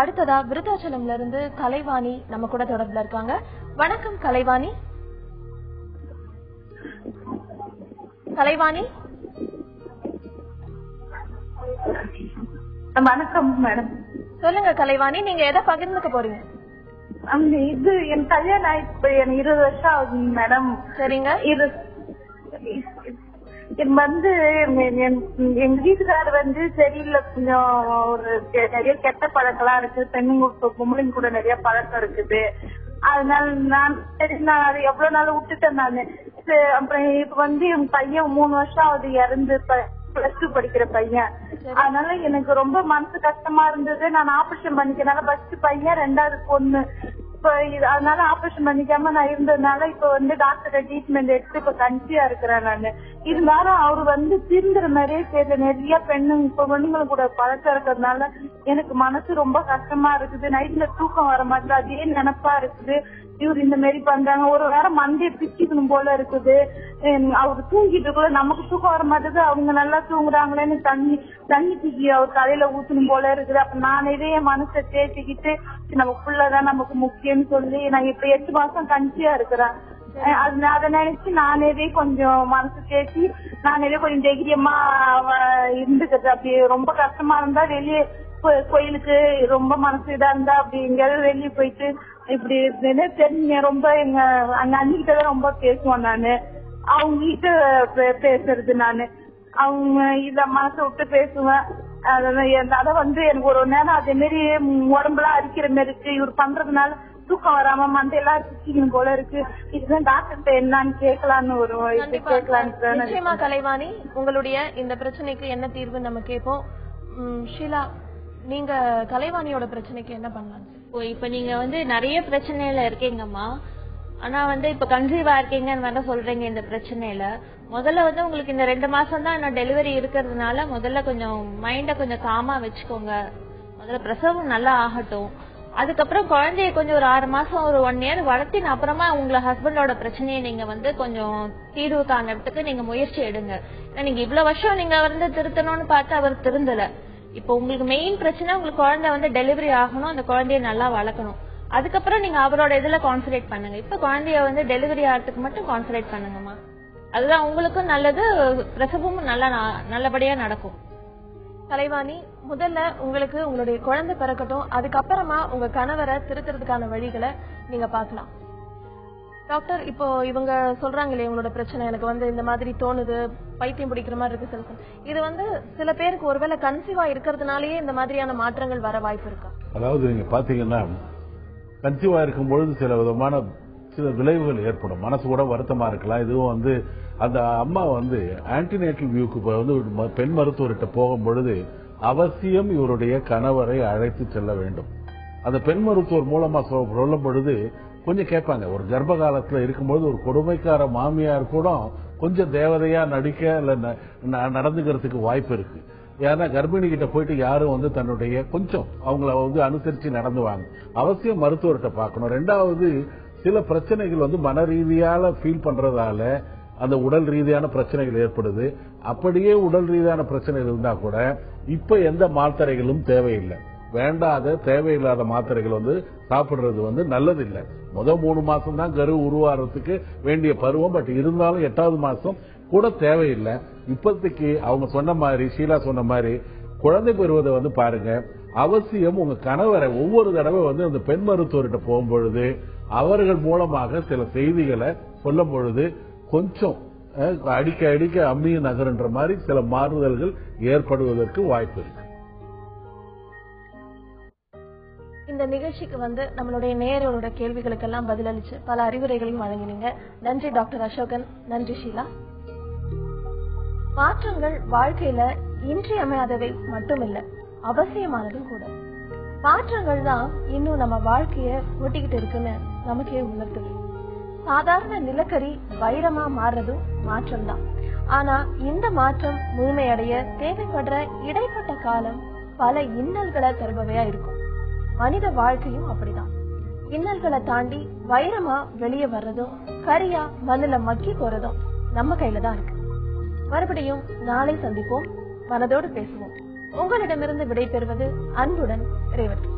அடுத்ததா விருத்தாச்சலம்ல இருந்து கலைவாணி நம்ம கூட தொடர்புல இருக்காங்க. வணக்கம் கலைவாணி. கலைவாணி வணக்கம் மேடம். சொல்லுங்க கலைவாணி, நீங்க எதை பகிர்ந்துக்க போறீங்க? இது என் கல்யாணம் ஆயிடுச்சு, எனக்கு 20 வருஷம் ஆகுது மேடம். சரிங்க. இது எங்க வீட்டுக்காரர் சரியில்லை, கொஞ்சம் ஒரு நிறைய கெட்ட பழக்கம் இருக்கு, பெண்ணுங்க பொம்பளைங்க கூட நிறைய பழக்கம் இருக்குது. அதனால நான் அது எவ்வளவு நாள் விட்டுட்டேன் நானு. அப்புறம் இப்ப என் பையன் 3 வருஷம் ஆகுது இறந்து, +2 படிக்கிற பையன். அதனால எனக்கு ரொம்ப மனசு கஷ்டமா இருந்தது. நான் ஆபரேஷன் பண்ணிக்கிறதுனால, ஃபர்ஸ்ட் பையன் 2வது பொண்ணு, இப்ப அதனால ஆபரேஷன் பண்ணிக்காம நான் இருந்ததுனால இப்ப டாக்டர் ட்ரீட்மெண்ட் எடுத்து இப்ப கன்சியா இருக்கிறேன் நானு. இருந்தாலும் அவரு திருந்துற மாதிரியே தெரியல, நிறைய பொண்ணுங்களும் கூட பழக்கம் இருக்கிறதுனால எனக்கு மனசு ரொம்ப கஷ்டமா இருக்குது. நைட்ல தூக்கம் வர மாட்டேங்குது, அதே நினைப்பா இருக்குது. இவர் இந்த மாதிரி பண்றாங்க. ஒரு நேரம் மண்டே பிச்சுக்கணும் போல இருக்குது. அவரு தூங்கிட்டு கூட நமக்கு தூக்கம் வர மாட்டேது, அவங்க நல்லா தூங்குறாங்களேன்னு தண்ணி தூக்கி அவர் தலையில ஊத்தணும் போல இருக்குது. அப்ப நானே என் மனசை தேத்திக்கிட்டு நம்ம புள்ளதான் நமக்கு முக்கியம்னு சொல்லி நான் இப்ப 8 மாசம் கஞ்சியா இருக்கிறேன். அதை நினைச்சு நானே கொஞ்சம் மனசு தேத்தி நானே கொஞ்சம் தைரியமா இருந்துக்கிறது. அப்படி ரொம்ப கஷ்டமா இருந்தா வெளியே கோயிலுக்கு ரொம்ப மனசு இதா இருந்தா அப்படி எங்கேயாவது வெளியே போயிட்டு இப்படி தெரிஞ்ச ரொம்ப எங்க அங்க அண்ணிக்கிட்டதான் ரொம்ப பேசுவேன் நானு. அவங்க கிட்ட பேசுறது நானு அவங்க இத மனசை விட்டு பேசுவேன். அத எனக்கு ஒரு நேரம் அதே மாதிரி உடம்புலாம் அரிக்கிற மாதிரி இருக்கு. இவர் பண்றதுனால தூக்கம் வராம மண்டையெல்லாம் அரிச்சிக்கணும் போல இருக்கு. இதுதான் டாக்டர்கிட்ட என்னன்னு கேட்கலான்னு ஒரு கேட்கலான்னு. கலைவாணி, உங்களுடைய இந்த பிரச்சனைக்கு என்ன தீர்வு நம்ம கேட்போம். ஷீலா, நீங்க கலைவாணியோட பிரச்சனைக்கு என்ன பண்ணலாம்? இப்ப நீங்க நிறைய பிரச்சனையில இருக்கீங்கம்மா. ஆனா இப்ப கன்சீவா இருக்கீங்கன்னு சொல்றீங்க. இந்த பிரச்சனையில முதல்ல உங்களுக்கு இந்த 2 மாசம் தான் டெலிவரி இருக்கிறதுனால முதல்ல கொஞ்சம் மைண்ட கொஞ்சம் காமா வச்சுக்கோங்க. முதல்ல பிரசவம் நல்லா ஆகட்டும். அதுக்கப்புறம் குழந்தைய கொஞ்சம் ஒரு 6 மாசம் ஒரு 1 இயர் வளர்த்தின அப்புறமா உங்களை ஹஸ்பண்டோட பிரச்சனையை நீங்க கொஞ்சம் தீர்வு காணறதுக்கு நீங்க முயற்சி எடுங்க. நீங்க இவ்வளவு வருஷம் நீங்க திருத்தணும்னு பார்த்து அவர் திருந்தல. இப்போ உங்களுக்கு மெயின் பிரச்சனை உங்களுக்கு குழந்தை டெலிவரி ஆகணும், அந்த குழந்தைய நல்லா வளர்க்கணும். அதுக்கப்புறம் நீங்க அவரோட இதுல கான்சன்ட்ரேட் பண்ணுங்க. இப்ப குழந்தைய டெலிவரி ஆகிறதுக்கு மட்டும் கான்சன்ட்ரேட் பண்ணுங்கம்மா. அதுதான் உங்களுக்கும் நல்லது, பிரசவமும் நல்லபடியா நடக்கும். கலைவாணி, முதல்ல உங்களுக்கு உங்களுடைய குழந்தை பிறக்கட்டும், அதுக்கப்புறமா உங்க கணவரை திருத்துறதுக்கான வழிகளை நீங்க பாக்கலாம். டாக்டர், இப்போ இவங்க சொல்றாங்களே இவங்களோட பிரச்சனை எனக்கு இந்த மாதிரி தோணுது, பைத்தியம் பிடிக்கிற மாதிரி இருக்கு சில. இது சில பேருக்கு ஒருவேளை கன்சீவா இருக்கிறதுனாலயே இந்த மாதிரியான மாற்றங்கள் வர வாய்ப்பு இருக்கா? அதாவது நீங்க பாத்தீங்கன்னா கன்சீவா இருக்கும் பொழுது சில விளைவுகள் ஏற்படும். மனசு கூட வருத்தமா இருக்கலாம். இதுவும் அந்த அம்மா ஆன்டினேட்டல் வியூக்கு பெண் மருத்துவர்கிட்ட போகும் பொழுது அவசியம் இவருடைய கணவரை அழைத்து செல்ல வேண்டும். அந்த பெண் மருத்துவர் மூலமா சொல்லும் பொழுது கொஞ்சம் கேட்பாங்க. ஒரு கர்ப்ப காலத்துல இருக்கும்போது ஒரு கொடுமைக்கார மாமியார் கூட கொஞ்சம் தேவதையா நடிக்க இல்ல நடந்துக்கிறதுக்கு வாய்ப்பு இருக்கு. ஏன்னா கர்ப்பிணி கிட்ட போயிட்டு யாரும் தன்னுடைய கொஞ்சம் அவங்கள அனுசரிச்சு நடந்துவாங்க. அவசியம் மருத்துவர்கிட்ட பார்க்கணும். 2வது, சில பிரச்சனைகள் மன ரீதியால ஃபீல் பண்றதால அந்த உடல் ரீதியான பிரச்சனைகள் ஏற்படுது. அப்படியே உடல் ரீதியான பிரச்சனைகள் இருந்தா கூட இப்ப எந்த மாத்திரைகளும் தேவையில்லை. வேண்டாத தேவையில்லாத மாத்திரைகள் சாப்பிடுறது நல்லது இல்லை. முதல் 3 மாசம் தான் கரு உருவாறதுக்கு வேண்டிய பருவம். பட் இருந்தாலும் 8வது மாசம் கூட தேவையில்லை. இப்போதைக்கு அவங்க சொன்ன மாதிரி, ஷீலா சொன்ன மாதிரி குழந்தை பெறுவதை பாருங்க. அவசியம் உங்க கணவரை ஒவ்வொரு தடவை அந்த பெண் மருத்துவர்கிட்ட போகும்பொழுது அவர்கள் மூலமாக சில செய்திகளை சொல்லும் பொழுது கொஞ்சம் அடிக்க அம்மியும் நகர்ன்ற மாதிரி சில மாறுதல்கள் ஏற்படுவதற்கு வாய்ப்பு இருக்கு. இந்த நிகழ்ச்சிக்கு நம்மளுடைய நேயர்களோட கேள்விகளுக்கெல்லாம் பதிலளிச்சு பல அறிவுரைகளையும் வழங்கினீங்க. நன்றி டாக்டர் அசோகன். நன்றி ஷீலா. மாற்றங்கள் வாழ்க்கையில இன்றியமையாதவை மட்டுமில்ல, அவசியமானதும் கூட. மாற்றங்கள் தான் இன்னும் நம்ம வாழ்க்கைய ஒட்டிக்கிட்டு இருக்குன்னு நமக்கே உணர்த்துது. சாதாரண நிலக்கரி வைரமா மாறுறதும் மாற்றம் தான். ஆனா இந்த மாற்றம் முழுமையடைய தேவைப்படுற இடைப்பட்ட காலம் பல இன்னல்களை தருபவையா இருக்கும். மனித வாழ்க்கையும் அப்படிதான். இன்னல்களை தாண்டி வைரமா வெளியே வர்றதும் கரியா மண்ணுல மக்கி போறதும் நம்ம கையில தான் இருக்கு. மறுபடியும் நாளை சந்திப்போம். மனதோடு பேசுவோம். உங்களிடமிருந்து விடை பெறுவது அன்புடன் ரேவதி.